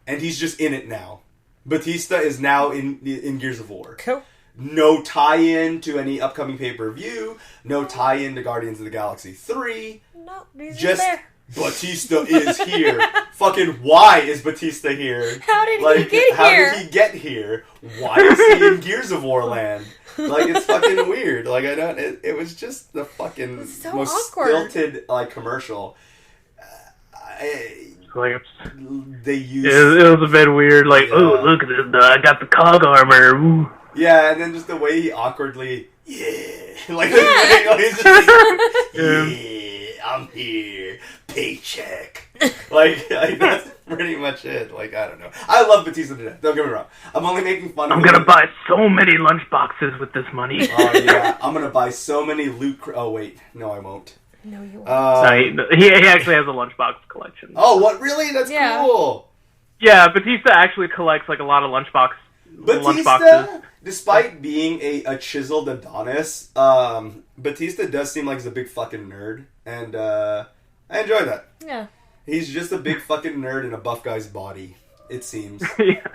he's just in it now. Batista is now in Gears of War. Cool. No tie-in to any upcoming pay-per-view. No tie-in to Guardians of the Galaxy 3. No, he's just there. Batista is here. Fucking why is Batista here? How did he get here? How did he get here? Why is he in Gears of War land? Like, it's fucking weird. Like, I don't... It was just the fucking most awkward. stilted, like, commercial. They used... It was a bit weird. Like, oh, look at this. I got the cog armor. Ooh. Yeah, and then just the way he awkwardly... Like, he's just like... I'm here. Paycheck. like, that's pretty much it. Like, I don't know. I love Batista to death. Don't get me wrong. I'm only making fun of him. I'm going to buy so many lunchboxes with this money. Oh, yeah. I'm going to buy so many loot... Oh, wait. No, I won't. No, you won't. He actually has a lunchbox collection. Oh, what? Really? That's cool. Yeah, Batista actually collects, like, a lot of lunchbox lunchboxes. Despite being a chiseled Adonis, Batista does seem like he's a big fucking nerd, and I enjoy that. Yeah. He's just a big fucking nerd in a buff guy's body, it seems. Yeah.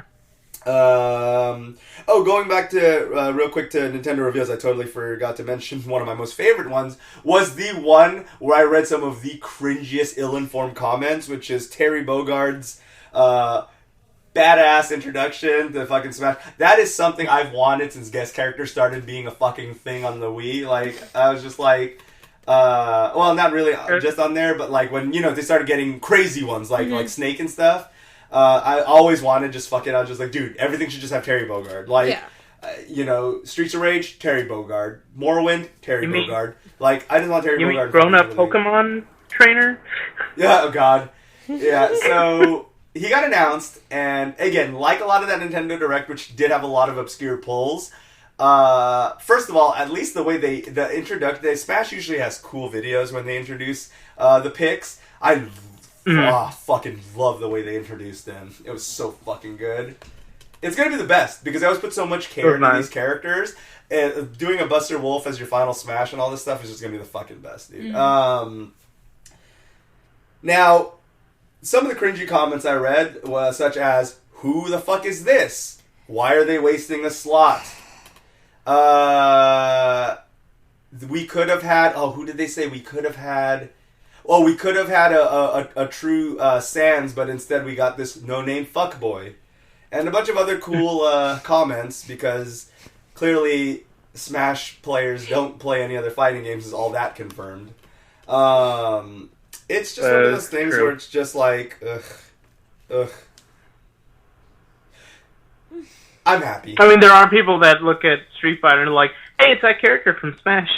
Going back to real quick to Nintendo reveals, I totally forgot to mention one of my most favorite ones was the one where I read some of the cringiest, ill-informed comments, which is Terry Bogard's badass introduction to fucking Smash. That is something I've wanted since guest characters started being a fucking thing on the Wii. Like, I was just like, well, not really just on there, but like when, they started getting crazy ones, like Snake and stuff. I always wanted just fucking, I was just like, dude, everything should just have Terry Bogard. Like, Streets of Rage, Terry Bogard. Morrowind, Terry Bogard. Like, I just want Terry Bogard. You mean grown-up Pokemon trainer? Yeah, oh god. Yeah, so he got announced, and again, like a lot of that Nintendo Direct, which did have a lot of obscure pulls, first of all, at least the way Smash usually has cool videos when they introduce the picks. I fucking love the way they introduced them. It was so fucking good. It's gonna be the best, because I always put so much care into these characters. And doing a Buster Wolf as your final Smash and all this stuff is just gonna be the fucking best, dude. Now, some of the cringy comments I read was such as, who the fuck is this? Why are they wasting a slot? We could have had... Oh, who did they say? We could have had a true Sans, but instead we got this no-name fuckboy. And a bunch of other cool comments, because clearly Smash players don't play any other fighting games, is all that confirmed. It's just one of those things where it's just like, ugh. I'm happy. I mean, there are people that look at Street Fighter and are like, hey, it's that character from Smash.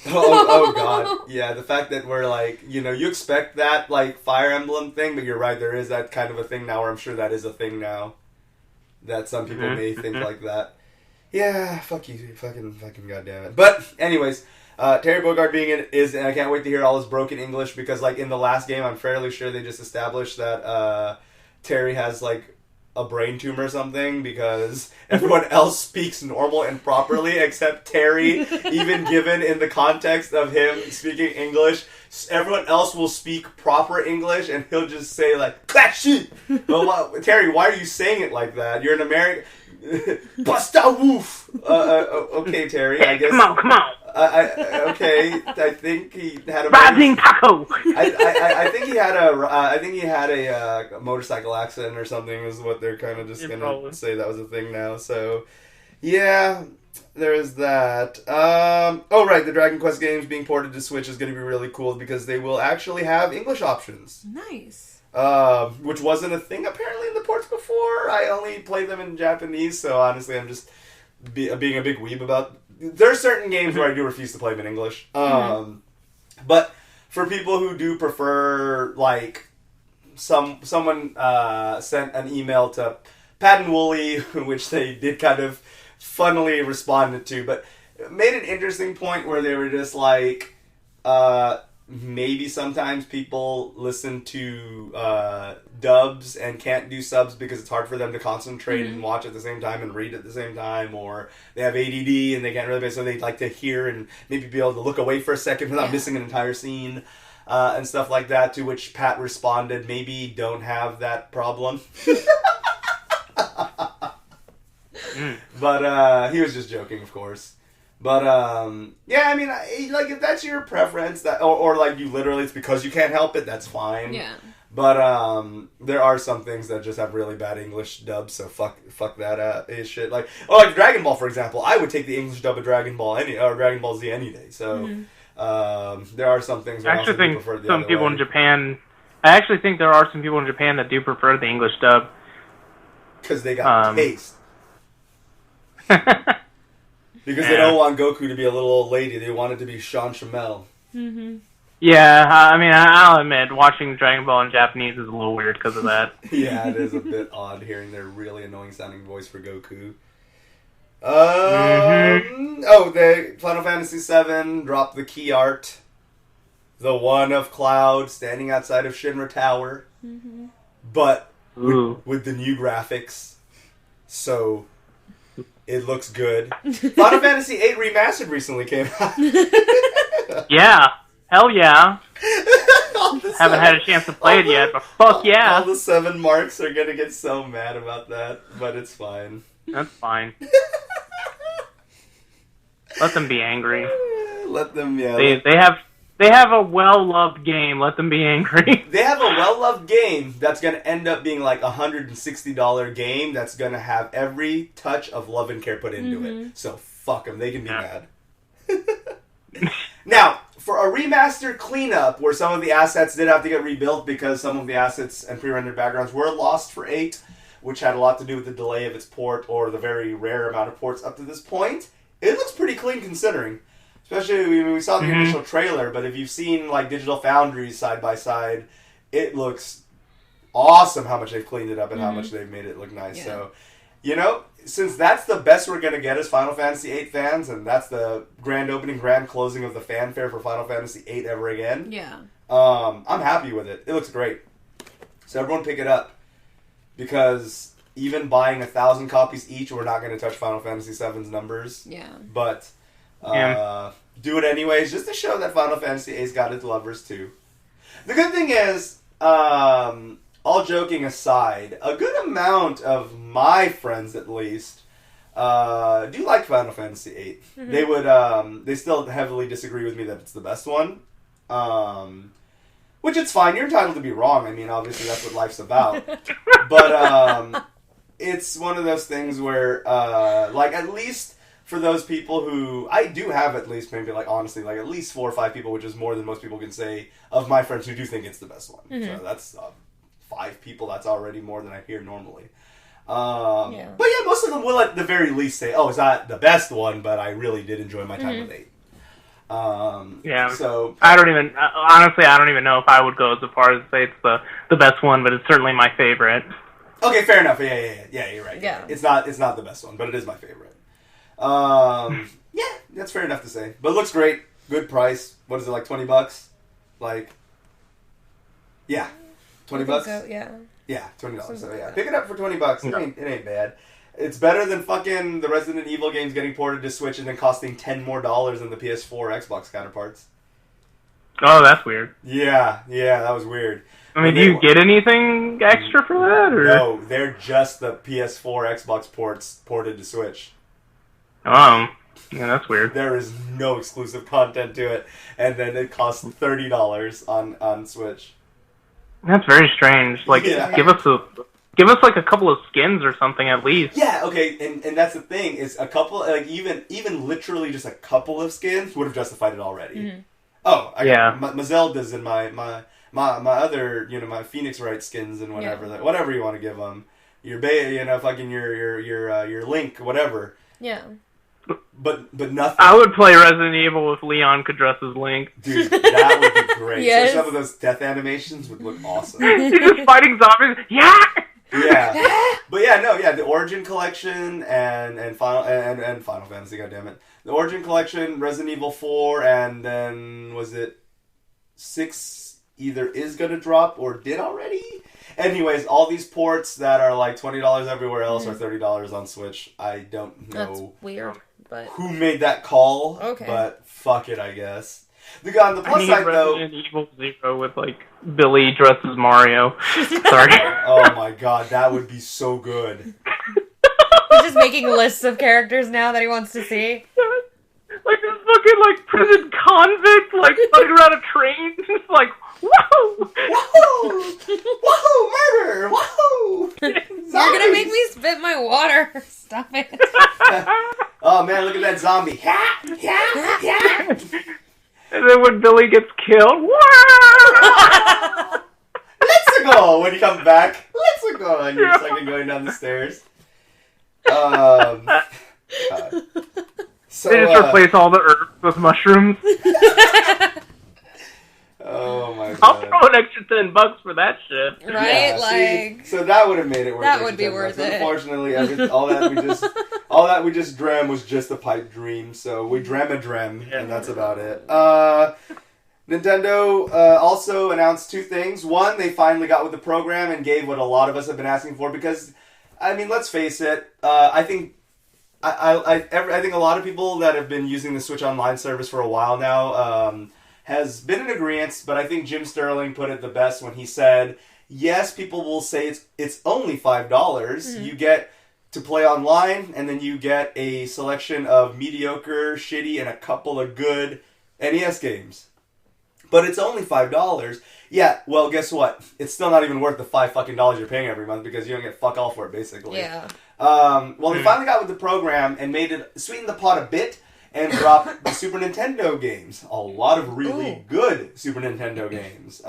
Oh god. Yeah, the fact that we're like, you expect that, like, Fire Emblem thing, but you're right, there is that kind of a thing now, or I'm sure that is a thing now. That some people may think like that. Yeah, fuck you, fucking goddamn it. But, anyways, Terry Bogard being in is, and I can't wait to hear all his broken English, because, like, in the last game, I'm fairly sure they just established that Terry has, like, a brain tumor or something, because everyone else speaks normal and properly except Terry, even given in the context of him speaking English. Everyone else will speak proper English, and he'll just say, like, that shit! Well, Terry, why are you saying it like that? You're an American... Busta woof! Okay, Terry, I guess... Come on! Okay, I think he had a... Rising taco! I think he had a motorcycle accident or something, is what they're kind of just gonna say that was a thing now, so... Yeah... There is that. Right, the Dragon Quest games being ported to Switch is going to be really cool, because they will actually have English options. Nice. Which wasn't a thing apparently in the ports before. I only play them in Japanese, so honestly I'm just being a big weeb about... There are certain games where I do refuse to play them in English. But for people who do prefer, like, someone sent an email to Pat and Wooly, which they did kind of funnily responded to, but made an interesting point where they were just like, maybe sometimes people listen to dubs and can't do subs because it's hard for them to concentrate and watch at the same time and read at the same time, or they have ADD and they can't really, so they'd like to hear and maybe be able to look away for a second without missing an entire scene, and stuff like that, to which Pat responded, maybe don't have that problem. But he was just joking, of course. But yeah, I mean, like, if that's your preference, that or like you literally, it's because you can't help it, that's fine. Yeah. But there are some things that just have really bad English dubs, so fuck that shit. Like Dragon Ball, for example, I would take the English dub of Dragon Ball Dragon Ball Z any day. So there are some things. I actually think some people in Japan. I actually think there are some people in Japan that do prefer the English dub because they got taste. Because they don't want Goku to be a little old lady. They want it to be Sean Chamel. Mm-hmm. Yeah, I mean, I'll admit, watching Dragon Ball in Japanese is a little weird because of that. Yeah, it is a bit odd hearing their really annoying sounding voice for Goku. The Final Fantasy VII dropped the key art. The one of Cloud standing outside of Shinra Tower. Mm-hmm. But with the new graphics. So... It looks good. Final Fantasy VIII Remastered recently came out. Yeah. Hell yeah. Haven't had a chance to play it yet, but fuck yeah. All the 7 marks are gonna get so mad about that, but it's fine. That's fine. Let them be angry. Let them, yeah. They have a well-loved game. Let them be angry. They have a well-loved game that's going to end up being like a $160 game that's going to have every touch of love and care put into it. So fuck them. They can be mad. Now, for a remastered cleanup where some of the assets did have to get rebuilt because some of the assets and pre-rendered backgrounds were lost for 8, which had a lot to do with the delay of its port or the very rare amount of ports up to this point, it looks pretty clean considering. Especially, we saw the initial trailer, but if you've seen like Digital Foundry's side by side, it looks awesome how much they've cleaned it up and how much they've made it look nice. Yeah. So, since that's the best we're going to get as Final Fantasy VIII fans, and that's the grand opening, grand closing of the fanfare for Final Fantasy VIII ever again, I'm happy with it. It looks great. So everyone pick it up. Because even buying 1,000 copies each, we're not going to touch Final Fantasy VII's numbers. Yeah. But... do it anyways, just to show that Final Fantasy VIII's got its lovers too. The good thing is, all joking aside, a good amount of my friends, at least, do like Final Fantasy VIII. They would, they still heavily disagree with me that it's the best one. Which it's fine. You're entitled to be wrong. I mean, obviously that's what life's about. But it's one of those things where, like, at least for those people who... I do have at least, maybe, like, honestly, like, at least 4 or 5 people, which is more than most people can say, of my friends who do think it's the best one. So that's 5 people. That's already more than I hear normally. But yeah, most of them will at the very least say, oh, it's not the best one, but I really did enjoy my time with 8. So I don't even honestly I don't even know if I would go as far as to say it's the best one, but it's certainly my favorite. Okay, fair enough. Yeah, you're right. Yeah. It's not the best one, but it is my favorite. Yeah, that's fair enough to say. But it looks great. Good price. What is it, like $20? Like, yeah, $20. So, yeah. Yeah, $20. So yeah, pick it up for $20. It ain't bad. It's better than fucking the Resident Evil games getting ported to Switch and then costing $10 more than the PS4 or Xbox counterparts. Oh, that's weird. Yeah, that was weird. I mean, do you get anything extra for that? Or? No, they're just the PS4, Xbox ports ported to Switch. Yeah, that's weird. There is no exclusive content to it, and then it costs $30 on Switch. That's very strange. Like, give us like a couple of skins or something at least. Yeah, okay, and that's the thing is a couple, like even literally just a couple of skins would have justified it already. Oh, I got my Zeldas and my other, my Phoenix Wright skins and whatever whatever you want to give them. Your fucking your Link, whatever. Yeah. But nothing. I would play Resident Evil if Leon could dress as Link. Dude, that would be great. Yes. So some of those death animations would look awesome. He's just fighting zombies. Yeah. But the Origin Collection and Final Fantasy, goddammit. The Origin Collection, Resident Evil 4, and then was it 6 either is gonna drop or did already? Anyways, all these ports that are like $20 everywhere else are $30 on Switch. I don't know. That's weird, but who made that call. Okay. But fuck it, I guess. On the plus side, though, Resident Evil 0 with like Billy dressed as Mario. Sorry. Oh my god, that would be so good. He's just making lists of characters now that he wants to see. Like this fucking like prison convict, like running around a train, just like whoa, murder, whoa. You're gonna make me spit my water. Stop it. Oh man, look at that zombie. Yeah. And then when Billy gets killed, let's go. When he comes back, let's go. And you're just like going down the stairs. So, they just replace all the herbs with mushrooms. Oh my god! I'll throw an extra $10 for that shit. Right? Yeah, so that would have made it worth it. That would be worth it. Unfortunately, all that we just dreamed was just a pipe dream. So we dream a dream, and that's about it. Nintendo also announced 2 things. One, they finally got with the program and gave what a lot of us have been asking for. Because, I mean, let's face it. I I think a lot of people that have been using the Switch Online service for a while now has been in agreement, but I think Jim Sterling put it the best when he said, yes, people will say it's only $5. Mm-hmm. You get to play online, and then you get a selection of mediocre, shitty, and a couple of good NES games. But it's only $5. Yeah, well, guess what? It's still not even worth the $5 you're paying every month because you don't get fuck all for it, basically. Yeah. Well, they finally got with the program and made it sweeten the pot a bit and dropped the Super Nintendo games. A lot of really good Super Nintendo games.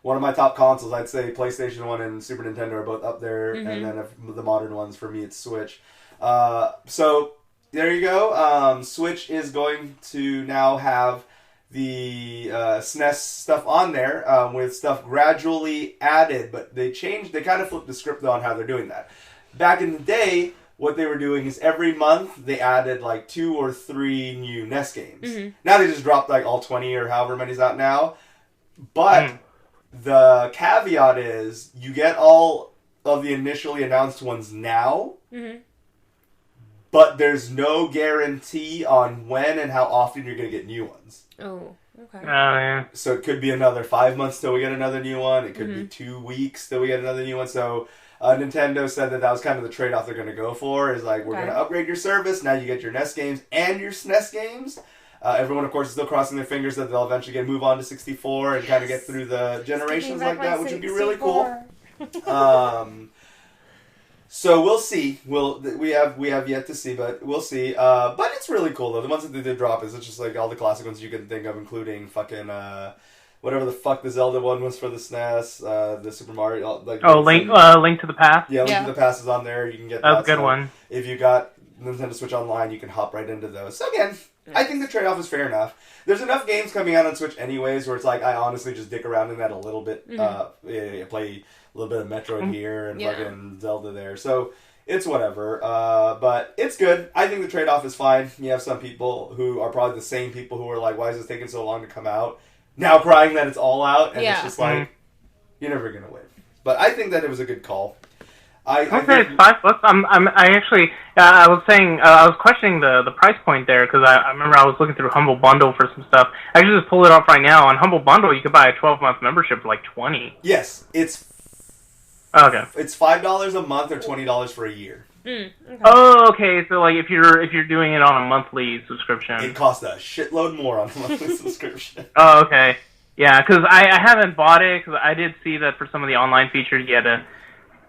One of my top consoles, I'd say PlayStation 1 and Super Nintendo are both up there, and then the modern ones, for me, it's Switch. So, there you go. Switch is going to now have the SNES stuff on there with stuff gradually added, but they kind of flipped the script on how they're doing that. Back in the day, what they were doing is every month they added like 2 or 3 new NES games. Now they just dropped like all 20 or however many's out now. But the caveat is you get all of the initially announced ones now, but there's no guarantee on when and how often you're going to get new ones. Oh, okay. Yeah. So it could be another 5 months till we get another new one. It could be 2 weeks till we get another new one. So Nintendo said that was kind of the trade-off they're going to go for, is like, we're going to upgrade your service. Now you get your NES games and your SNES games. Everyone, of course, is still crossing their fingers that they'll eventually move on to 64 and kind of get through the generations like that, which would be really cool. So we'll see. We have yet to see, but we'll see. But it's really cool though. The ones that they did drop is just like all the classic ones you can think of, including fucking whatever the fuck the Zelda one was for the SNES, the Super Mario. Link to the Past. Yeah, Link to the Past is on there. You can get that's a good one. If you got Nintendo Switch Online, you can hop right into those. So again, I think the trade-off is fair enough. There's enough games coming out on Switch anyways where it's like, I honestly just dick around in that a little bit. Play a little bit of Metroid here and fucking Zelda there. So it's whatever. But it's good. I think the trade-off is fine. You have some people who are probably the same people who are like, why is this taking so long to come out? Now crying that it's all out. And it's just like, you're never going to win. But I think that it was a good call. I think it's $5. I was questioning the price point there because I remember I was looking through Humble Bundle for some stuff. I actually just pulled it up right now. On Humble Bundle, you could buy a 12-month membership for like $20. Yes, it's $5 a month or $20 for a year. Okay. Oh, okay. So like if you're doing it on a monthly subscription, it costs a shitload more on a monthly subscription. Oh, okay. Yeah, because I haven't bought it because I did see that for some of the online features you had to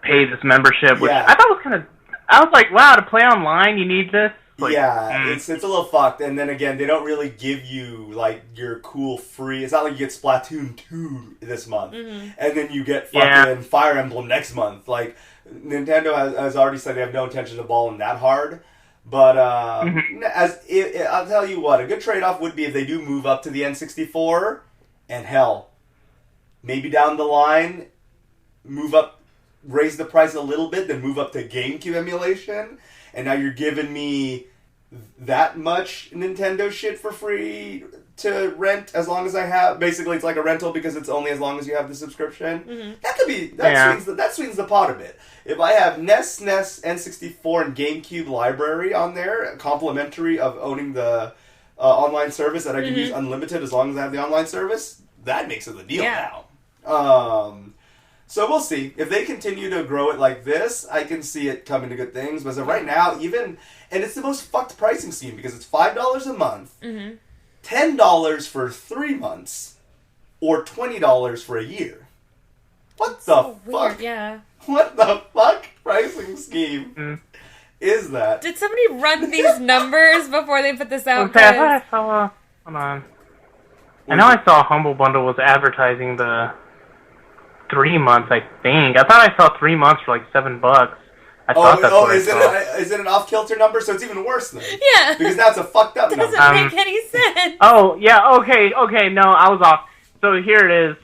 pay this membership, which I thought was kind of. I was like, wow, to play online, you need this. Like, it's a little fucked. And then again, they don't really give you like your cool free. It's not like you get Splatoon 2 this month, and then you get fucking Fire Emblem next month. Like Nintendo has already said they have no intention of balling that hard. But I'll tell you what, a good trade-off would be if they do move up to the N64, and hell, maybe down the line, raise the price a little bit, then move up to GameCube emulation, and now you're giving me that much Nintendo shit for free to rent as long as I have. Basically, it's like a rental because it's only as long as you have the subscription. That could be that swings the pot a bit. If I have NES, SNES, N64, and GameCube library on there, complimentary of owning the online service that I can use unlimited as long as I have the online service, that makes it the deal now. So we'll see. If they continue to grow it like this, I can see it coming to good things. But as of right now, and it's the most fucked pricing scheme because it's $5 a month, $10 for 3 months, or $20 for a year. What the fuck? Yeah. What the fuck pricing scheme is that? Did somebody run these numbers before they put this out? Okay, I saw. Hold on. I know I saw Humble Bundle was advertising the 3 months, I think. I thought I saw 3 months for like $7. I thought that's what I saw. Is it an off-kilter number? So it's even worse then. Yeah. Because now it's a fucked up number. Doesn't make any sense. Oh, yeah, okay, no, I was off. So here it is,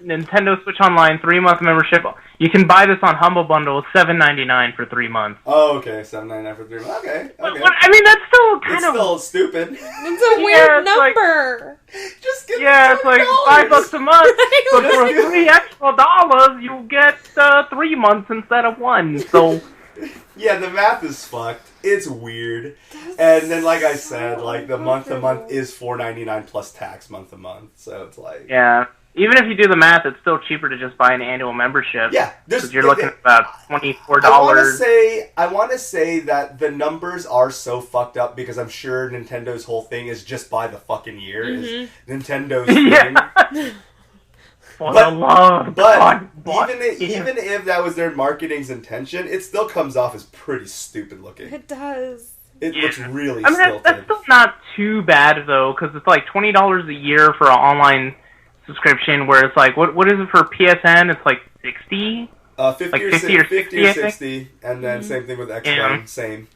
Nintendo Switch Online 3-month membership. You can buy this on Humble Bundle, $7.99 for 3 months. Oh, okay, $7.99 for 3 months. Okay. I mean, that's still it's still stupid. It's a weird number. Just get it's like $5 a month, but for $3 extra, you get 3 months instead of 1. So Yeah, the math is fucked. It's weird. And then, like I said, like the month-to-month is $4.99 plus tax month-to-month. So it's like... Yeah. Even if you do the math, it's still cheaper to just buy an annual membership. Yeah. Because you're looking at about $24. I want to say that the numbers are so fucked up because I'm sure Nintendo's whole thing is just by the fucking year. Is Nintendo's thing. Even if that was their marketing's intention, it still comes off as pretty stupid looking. It does. It looks really stilted. That's still not too bad, though, because it's like $20 a year for an online subscription, where it's like, what is it for PSN? It's like 60? 50 like or 50 or 60, or 60, and then same thing with Xbox, same.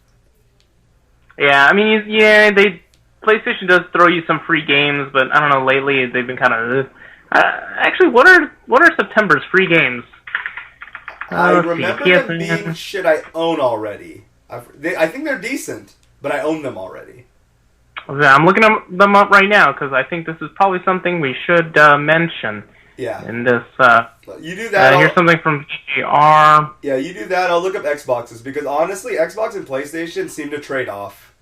Yeah, I mean, PlayStation does throw you some free games, but I don't know, lately they've been kind of... actually, what are September's free games? I remember them being shit I own already. I think they're decent, but I own them already. I'm looking them up right now because I think this is probably something we should mention. Yeah. In this, you do that. Here's something from GR. Yeah, you do that. I'll look up Xboxes because honestly, Xbox and PlayStation seem to trade off.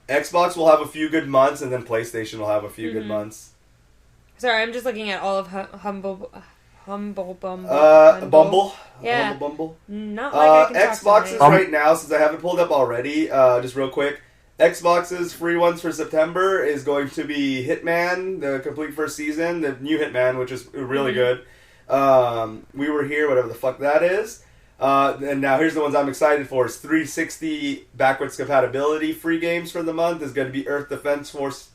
Xbox will have a few good months, and then PlayStation will have a few good months. Sorry, I'm just looking at all of Humble Bumble. Bumble. Yeah. Bumble. Not like I can Xboxes right now, since I haven't pulled up already, just real quick. Xbox's free ones for September is going to be Hitman, the complete first season, the new Hitman, which is really good. We Were Here, whatever the fuck that is. And now here's the ones I'm excited for. It's 360 backwards compatibility free games for the month. Is going to be Earth Defense Force.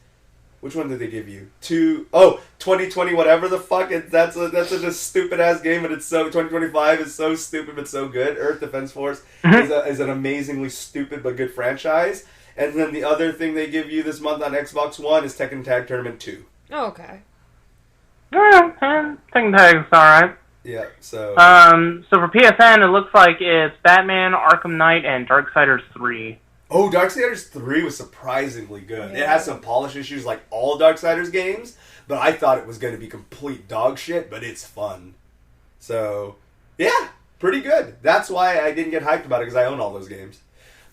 Which one did they give you? 2020 whatever the fuck. That's such a stupid ass game, but it's so 2025 is so stupid but so good. Earth Defense Force is an amazingly stupid but good franchise. And then the other thing they give you this month on Xbox One is Tekken Tag Tournament 2. Oh, okay. Yeah, Tekken Tag's alright. Yeah, so... So for PSN, it looks like it's Batman, Arkham Knight, and Darksiders 3. Oh, Darksiders 3 was surprisingly good. Yeah. It has some polish issues like all Darksiders games, but I thought it was going to be complete dog shit, but it's fun. So, yeah, pretty good. That's why I didn't get hyped about it, because I own all those games.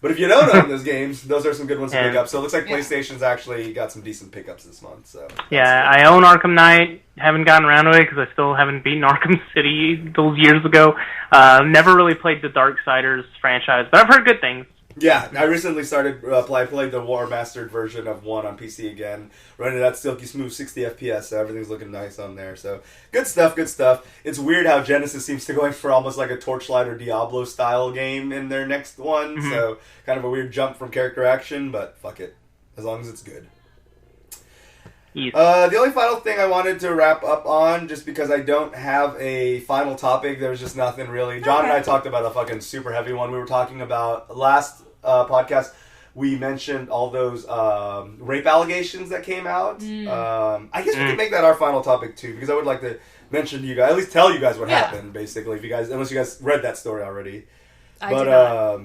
But if you don't own those games, those are some good ones to pick up. So it looks like PlayStation's actually got some decent pickups this month. So yeah, I own Arkham Knight. Haven't gotten around to it because I still haven't beaten Arkham City those years ago. Never really played the Darksiders franchise, but I've heard good things. Yeah, I recently started played the War Mastered version of 1 on PC again. Running that silky smooth 60 FPS, so everything's looking nice on there. So good stuff, good stuff. It's weird how Genesis seems to go for almost like a Torchlight or Diablo style game in their next one. Mm-hmm. So kind of a weird jump from character action, but fuck it, as long as it's good. The only final thing I wanted to wrap up on, just because I don't have a final topic, there was just nothing really. John and I talked about a fucking super heavy one. We were talking about last podcast. We mentioned all those rape allegations that came out. I guess we could make that our final topic too, because I would like to mention to you guys, at least tell you guys what happened, basically. If you guys, unless you guys read that story already. I did not.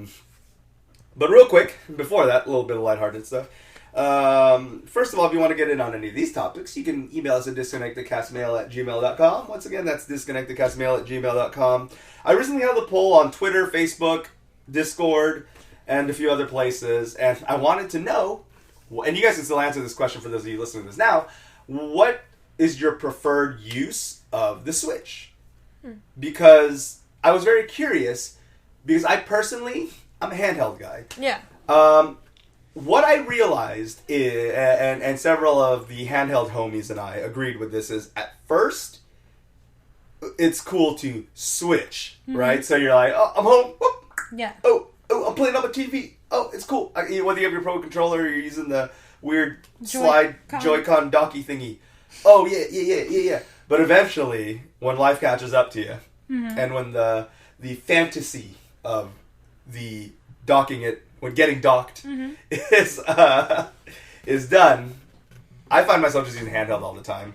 But real quick, before that, a little bit of lighthearted stuff. First of all, if you want to get in on any of these topics, you can email us at disconnectedcastmail@gmail.com. Once again, that's disconnectedcastmail@gmail.com. I recently held a poll on Twitter, Facebook, Discord, and a few other places, and I wanted to know, and you guys can still answer this question for those of you listening to this now, what is your preferred use of the Switch? Because I was very curious, because I'm a handheld guy. Yeah. What I realized, and several of the handheld homies and I agreed with this, is at first, it's cool to switch, right? So you're like, oh, I'm home. Whoop. Yeah. Oh, I'm playing on my TV. Oh, it's cool. Whether you have your Pro Controller or you're using the weird slide Joy-Con docky thingy. Oh, yeah. But eventually, when life catches up to you, and when the fantasy of the docking it, when getting docked is done, I find myself just using handheld all the time.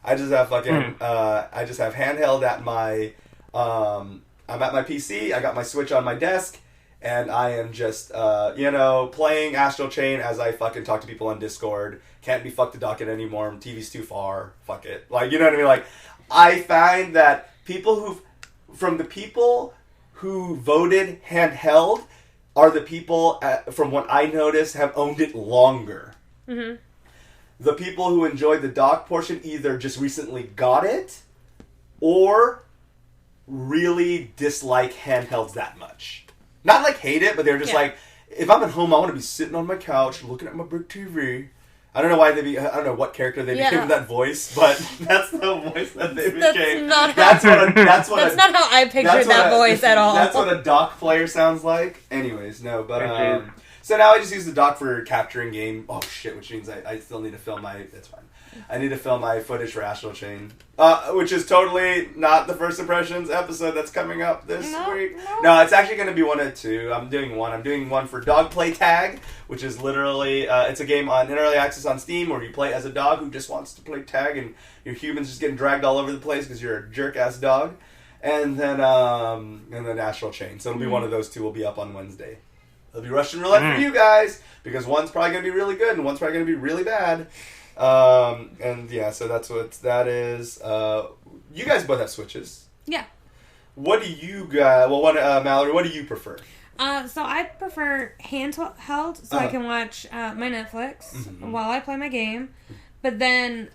I just have I just have handheld at my, I'm at my PC, I got my Switch on my desk, and I am just, playing Astral Chain as I fucking talk to people on Discord. Can't be fucked to dock it anymore, TV's too far, fuck it. Like, you know what I mean? Like, I find that from the people who voted handheld are the people, from what I noticed, have owned it longer. Mm-hmm. The people who enjoyed the dock portion either just recently got it or really dislike handhelds that much. Not like hate it, but they're just like, if I'm at home, I want to be sitting on my couch looking at my big TV. I don't know why I don't know what character they became with that voice, but that's the voice that they became. That's not how I pictured that voice at all. That's what a dock player sounds like. Anyways, no, but so now I just use the dock for capturing game. Oh shit, which means I still need to film my. That's fine. I need to film my footage for Astral Chain, which is totally not the First Impressions episode that's coming up this week. No, it's actually going to be one of two. I'm doing one. I'm doing one for Dog Play Tag, which is literally it's a game in early access on Steam where you play as a dog who just wants to play tag, and your human's just getting dragged all over the place because you're a jerk ass dog. And then Astral Chain. So it'll be one of those two. Will be up on Wednesday. It'll be Russian roulette for you guys because one's probably going to be really good and one's probably going to be really bad. And yeah, so that's what that is. You guys both have Switches. Yeah. What do you guys? Well, Mallory, what do you prefer? So I prefer handheld, so I can watch my Netflix while I play my game. But then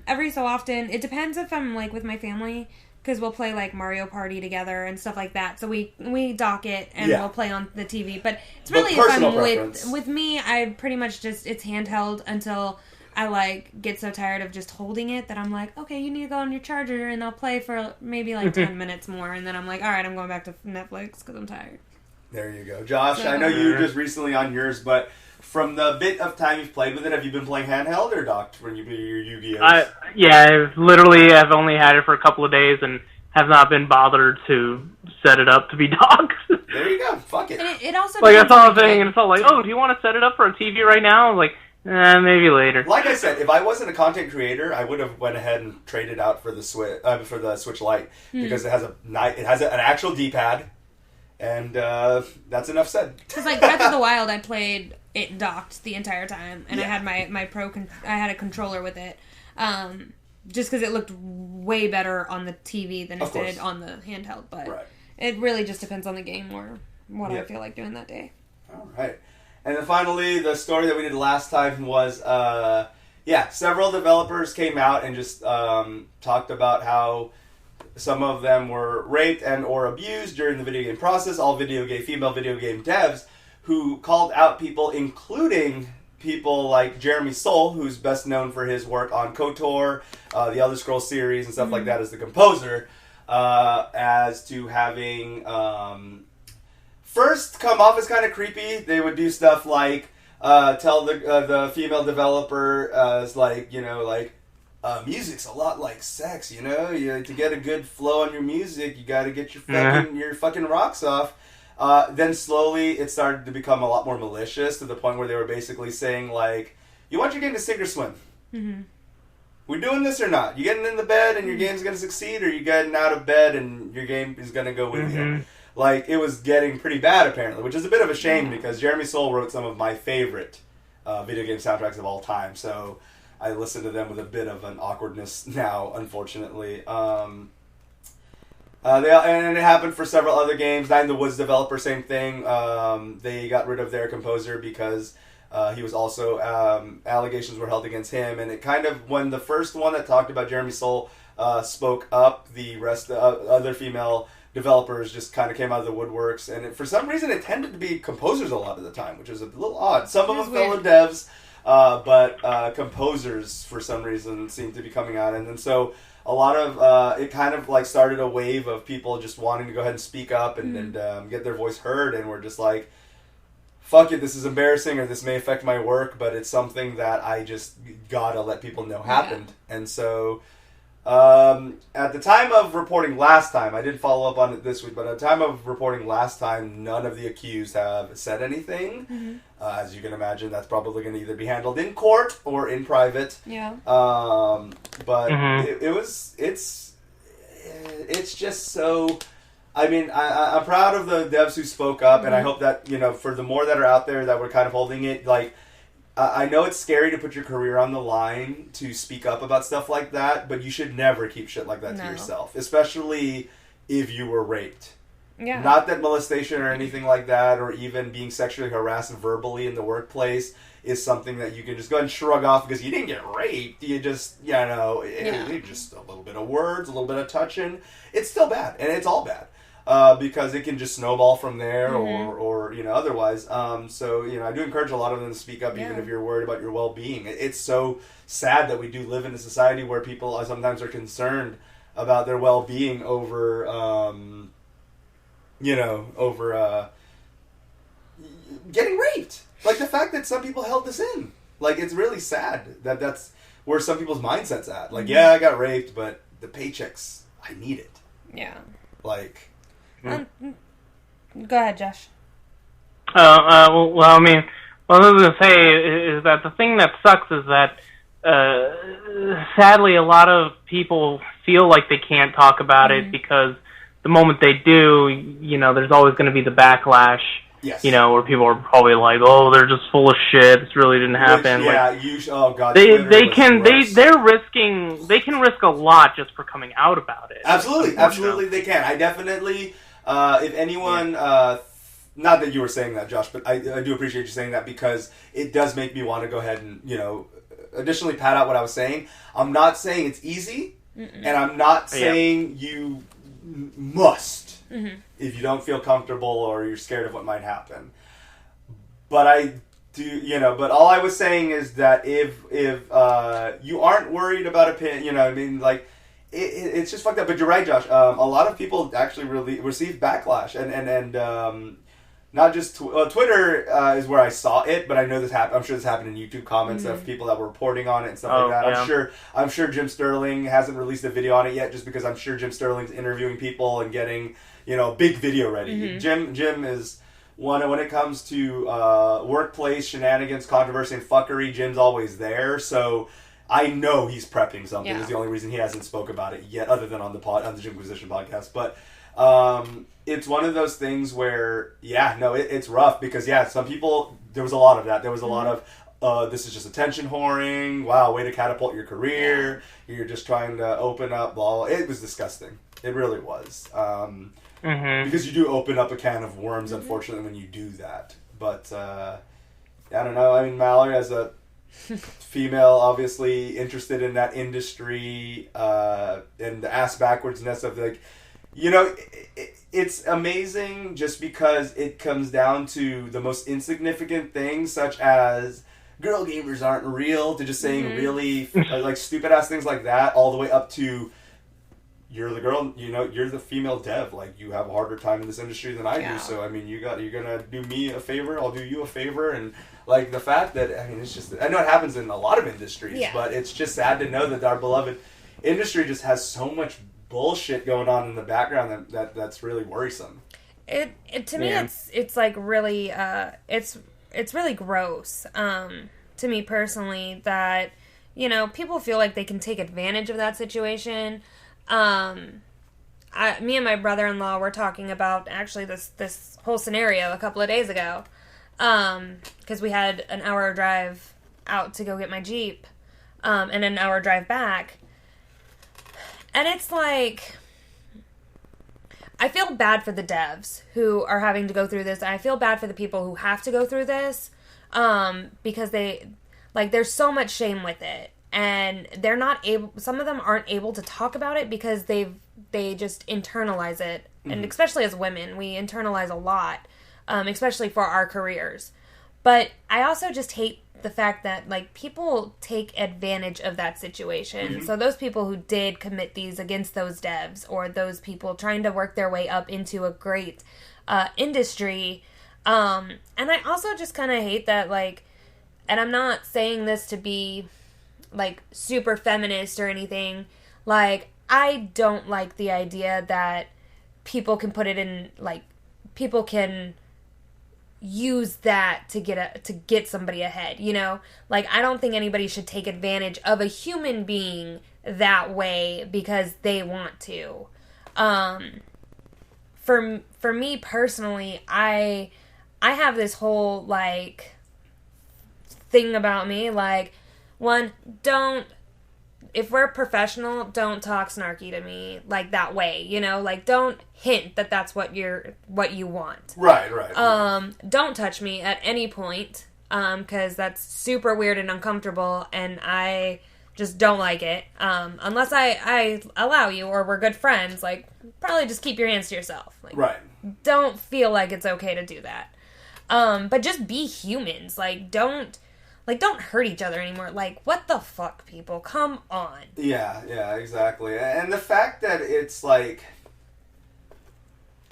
every so often, it depends if I'm like with my family, because we'll play like Mario Party together and stuff like that. So we dock it and we'll play on the TV. But it's really if I'm with me, I pretty much just it's handheld until I like get so tired of just holding it that I'm like, okay, you need to go on your charger, and I'll play for maybe like 10 minutes more, and then I'm like, all right, I'm going back to Netflix because I'm tired. There you go, Josh. I know you were just recently on yours, but from the bit of time you've played with it, have you been playing handheld or docked when you do your Yu-Gi-Ohs? I've only had it for a couple of days and have not been bothered to set it up to be docked. There you go. Fuck it. And it also like that's all I'm saying, and it's all like, oh, do you want to set it up for a TV right now? I'm like, maybe later. Like I said, if I wasn't a content creator, I would have went ahead and traded out for the Switch Lite because it has an actual D-pad, and that's enough said. Because like Breath of the Wild, I played it docked the entire time, and I had my I had a controller with it, just because it looked way better on the TV than it did on the handheld. But it really just depends on the game or what I feel like doing that day. All right. And then finally, the story that we did last time was, several developers came out and just talked about how some of them were raped and or abused during the video game process. All female video game devs who called out people, including people like Jeremy Soule, who's best known for his work on KOTOR, the Elder Scrolls series and stuff like that as the composer, as to having... first, come off as kind of creepy. They would do stuff like tell the female developer music's a lot like sex, you know. To get a good flow on your music, you got to get your fucking rocks off. Then slowly, it started to become a lot more malicious to the point where they were basically saying like, "You want your game to sink or swim? Mm-hmm. We doing this or not? You getting in the bed and your game's gonna succeed, or you getting out of bed and your game is gonna go with you?" Like, it was getting pretty bad, apparently, which is a bit of a shame because Jeremy Soule wrote some of my favorite video game soundtracks of all time, so I listen to them with a bit of an awkwardness now, unfortunately. And it happened for several other games. Nine in the Woods developer, same thing. They got rid of their composer because he was also, allegations were held against him, and it kind of, when the first one that talked about Jeremy Soule spoke up, the rest of other female developers just kind of came out of the woodworks, and for some reason it tended to be composers a lot of the time, which is a little odd. Some of them fellow devs, but composers for some reason seem to be coming out, and then so a lot of it kind of like started a wave of people just wanting to go ahead and speak up and get their voice heard, and we're just like, fuck it, this is embarrassing or this may affect my work, but it's something that I just gotta let people know happened. And so at the time of reporting last time, I did follow up on it this week, but at the time of reporting last time, none of the accused have said anything. As you can imagine, that's probably going to either be handled in court or in private. Yeah. But it's just so... I mean, I'm proud of the devs who spoke up, and I hope that, for the more that are out there that were kind of holding it, like, I know it's scary to put your career on the line to speak up about stuff like that, but you should never keep shit like that to yourself, especially if you were raped. Yeah. Not that molestation or anything like that, or even being sexually harassed verbally in the workplace is something that you can just go ahead and shrug off because you didn't get raped. You just, just a little bit of words, a little bit of touching. It's still bad, and it's all bad. Because it can just snowball from there or otherwise. So, I do encourage a lot of them to speak up even if you're worried about your well-being. It's so sad that we do live in a society where people sometimes are concerned about their well-being over, getting raped. Like, the fact that some people held this in. Like, it's really sad that that's where some people's mindset's at. Like, yeah, I got raped, but the paychecks, I need it. Yeah. Like... Go ahead, Josh. Well, I mean, what I was going to say is that the thing that sucks is that, sadly, a lot of people feel like they can't talk about it because the moment they do, there's always going to be the backlash. Yes. Where people are probably like, "Oh, they're just full of shit. This really didn't happen." Oh god. They can risk a lot just for coming out about it. Absolutely, they can. I definitely. If anyone, not that you were saying that, Josh, but I do appreciate you saying that because it does make me want to go ahead and, additionally pad out what I was saying. I'm not saying it's easy, and I'm not saying you must if you don't feel comfortable or you're scared of what might happen. But I do, but all I was saying is that if you aren't worried about it's just fucked up. But you're right, Josh. A lot of people actually really receive backlash, and not just Twitter is where I saw it, but I know this happened. I'm sure this happened in YouTube comments of people that were reporting on it and stuff like that. Yeah. I'm sure Jim Sterling hasn't released a video on it yet, just because I'm sure Jim Sterling's interviewing people and getting big video ready. Jim is one when it comes to workplace shenanigans, controversy, and fuckery. Jim's always there, so. I know he's prepping something. Is the only reason he hasn't spoke about it yet, other than on the Jimquisition podcast. But it's one of those things where, it's rough because some people. There was a lot of that. There was a lot of this is just attention whoring. Wow, way to catapult your career. You're just trying to open up. Blah. It was disgusting. It really was. Because you do open up a can of worms, unfortunately, when you do that. But I don't know. I mean, Mallory, as a female, obviously interested in that industry, and the ass backwardsness of it's amazing just because it comes down to the most insignificant things, such as girl gamers aren't real, to just saying really stupid ass things like that, all the way up to you're the girl, you're the female dev, like you have a harder time in this industry than I do. So I mean, you're gonna do me a favor, I'll do you a favor, and like the fact that it's just, I know it happens in a lot of industries, but it's just sad to know that our beloved industry just has so much bullshit going on in the background that's really worrisome. It to me it's like really it's really gross to me personally that people feel like they can take advantage of that situation. Me and my brother-in-law were talking about actually this whole scenario a couple of days ago, because we had an hour drive out to go get my Jeep, and an hour drive back, and it's like, I feel bad for the devs who are having to go through this, and I feel bad for the people who have to go through this, because there's so much shame with it. And they're not able, some of them aren't able to talk about it because they just internalize it. And especially as women, we internalize a lot, especially for our careers. But I also just hate the fact that, people take advantage of that situation. So those people who did commit these against those devs, or those people trying to work their way up into a great industry. And I also just kind of hate that, and I'm not saying this to be super feminist or anything. I don't like the idea that people can put it in, people can use that to get somebody ahead, I don't think anybody should take advantage of a human being that way because they want to. For me personally, I have this whole, thing about me, one, don't, if we're professional, don't talk snarky to me like that way, you know? Like, don't hint that that's what you want. Right. Don't touch me at any point, because that's super weird and uncomfortable, and I just don't like it. Unless I allow you or we're good friends, like, probably just keep your hands to yourself. Like, right. Don't feel like it's okay to do that. But just be humans. Like, don't hurt each other anymore. Like, what the fuck, people? Come on. Yeah, exactly. And the fact that it's like...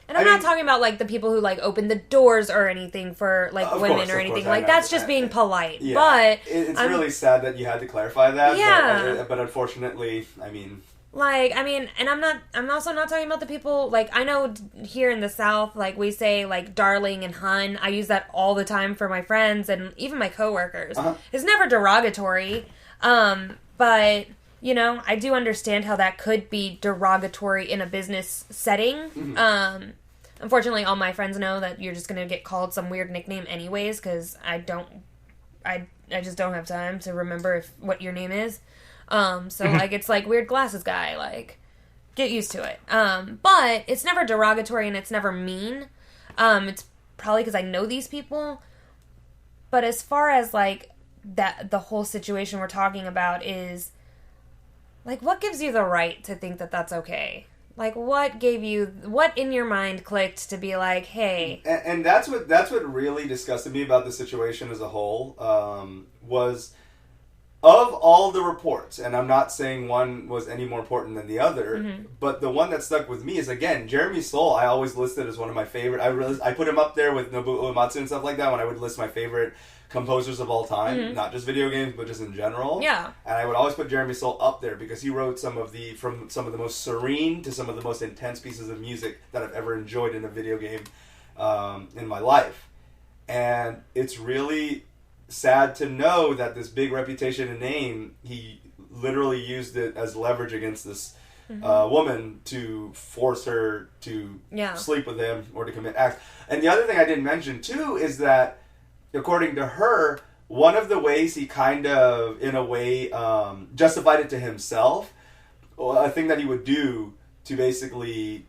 And I'm not talking about, like, the people who, like, open the doors or anything for, like, women or anything. Like, that's just being polite. Yeah. But... It's really sad that you had to clarify that. Yeah. But unfortunately, I mean... Like, I mean, and I'm also not talking about the people, like, I know here in the South, like, we say, like, darling and hun. I use that all the time for my friends and even my coworkers. Uh-huh. It's never derogatory, but, you know, I do understand how that could be derogatory in a business setting. Mm-hmm. Unfortunately, all my friends know that you're just going to get called some weird nickname anyways, because I just don't have time to remember what your name is. So, like, it's like weird glasses guy, like, get used to it. But it's never derogatory and it's never mean. It's probably because I know these people. But as far as, like, that, the whole situation we're talking about is, like, what gives you the right to think that that's okay? Like, what in your mind clicked to be like, hey. And that's what really disgusted me about the situation as a whole, was... Of all the reports, and I'm not saying one was any more important than the other, mm-hmm. but the one that stuck with me is, again, Jeremy Soule, I always listed as one of my favorite. I put him up there with Nobuo Uematsu and stuff like that when I would list my favorite composers of all time, mm-hmm. not just video games, but just in general. Yeah. And I would always put Jeremy Soule up there because he wrote from some of the most serene to some of the most intense pieces of music that I've ever enjoyed in a video game in my life. And it's really... sad to know that this big reputation and name, he literally used it as leverage against this mm-hmm. Woman to force her to sleep with him or to commit acts. And the other thing I didn't mention too is that, according to her, one of the ways he kind of, in a way, justified it to himself, a thing that he would do to basically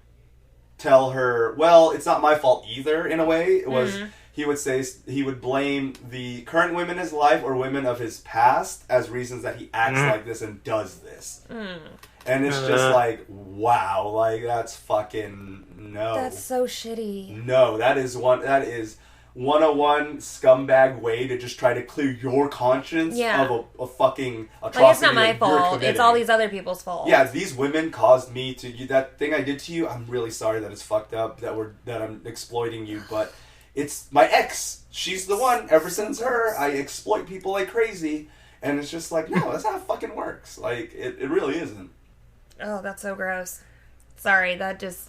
tell her, well, it's not my fault either, in a way, it was... Mm-hmm. He would say he would blame the current women in his life or women of his past as reasons that he acts like this and does this. Mm. And it's just like, wow, like that's fucking no. That's so shitty. No, that is 101 scumbag way to just try to clear your conscience of a fucking atrocity. Like, it's not my fault. It's all these other people's fault. Yeah, these women caused me to that thing I did to you. I'm really sorry that it's fucked up that I'm exploiting you, but. It's my ex. She's the one. Ever since her, I exploit people like crazy. And it's just like, no, that's not how it fucking works. Like, it really isn't. Oh, that's so gross. Sorry, that just...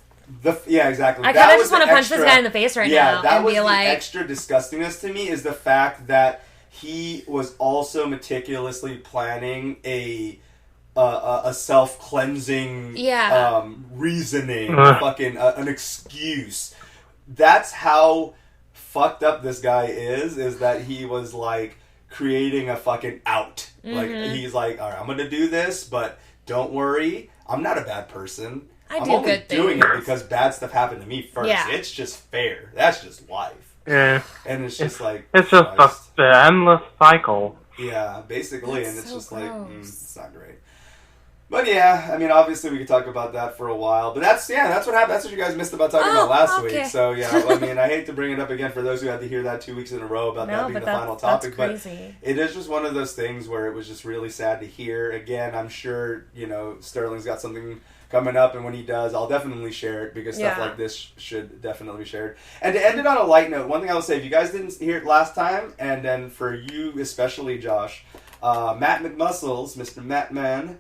Yeah, exactly. I kind of just want to punch this guy in the face right now and be like... the extra disgustingness to me is the fact that he was also meticulously planning a self-cleansing reasoning, fucking an excuse. That's how... fucked up this guy is that he was like creating a fucking out. Mm-hmm. Like he's like, all right, I'm gonna do this, but don't worry, I'm not a bad person. I'm only doing it because bad stuff happened to me first. Yeah. It's just fair. That's just life. Yeah. And it's just like it's just an endless cycle. Yeah, basically, that's and it's so just gross. Like it's not great. But yeah, I mean, obviously we could talk about that for a while. But that's what happened. That's what you guys missed about talking about last week. So yeah, I mean, I hate to bring it up again for those who had to hear that 2 weeks in a row about that being the final topic. But it is just one of those things where it was just really sad to hear. Again, I'm sure, Sterling's got something coming up, and when he does, I'll definitely share it because stuff like this should definitely be shared. And to end it on a light note, one thing I will say, if you guys didn't hear it last time, and then for you especially, Josh, Matt McMuscles, Mr. Mattman,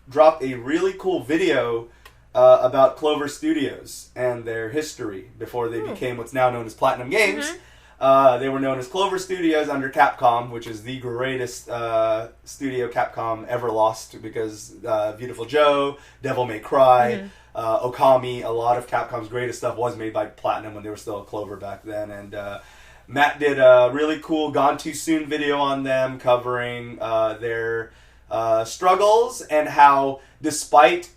dropped a really cool video about Clover Studios and their history before they became what's now known as Platinum Games. Mm-hmm. They were known as Clover Studios under Capcom, which is the greatest studio Capcom ever lost because Beautiful Joe, Devil May Cry, Okami, a lot of Capcom's greatest stuff was made by Platinum when they were still Clover back then. And Matt did a really cool Gone Too Soon video on them covering their struggles and how, despite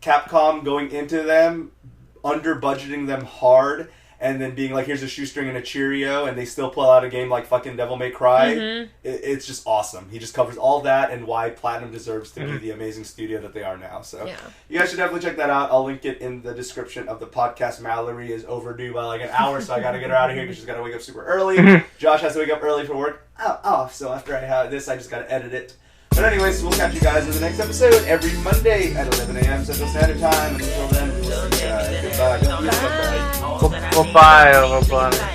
Capcom going into them, under budgeting them hard, and then being like, here's a shoestring and a Cheerio, and they still pull out a game like fucking Devil May Cry. It's just awesome. He just covers all that and why Platinum deserves to be the amazing studio that they are now. So you guys should definitely check that out. I'll link it in the description of the podcast. Mallory is overdue by like an hour, so I got to get her out of here because she's got to wake up super early. Josh has to wake up early for work. So after I have this, I just got to edit it. But anyways, we'll catch you guys in the next episode every Monday at 11 a.m. Central Standard Time. And until then, we'll see you guys. Goodbye. Don't forget to subscribe. Bye.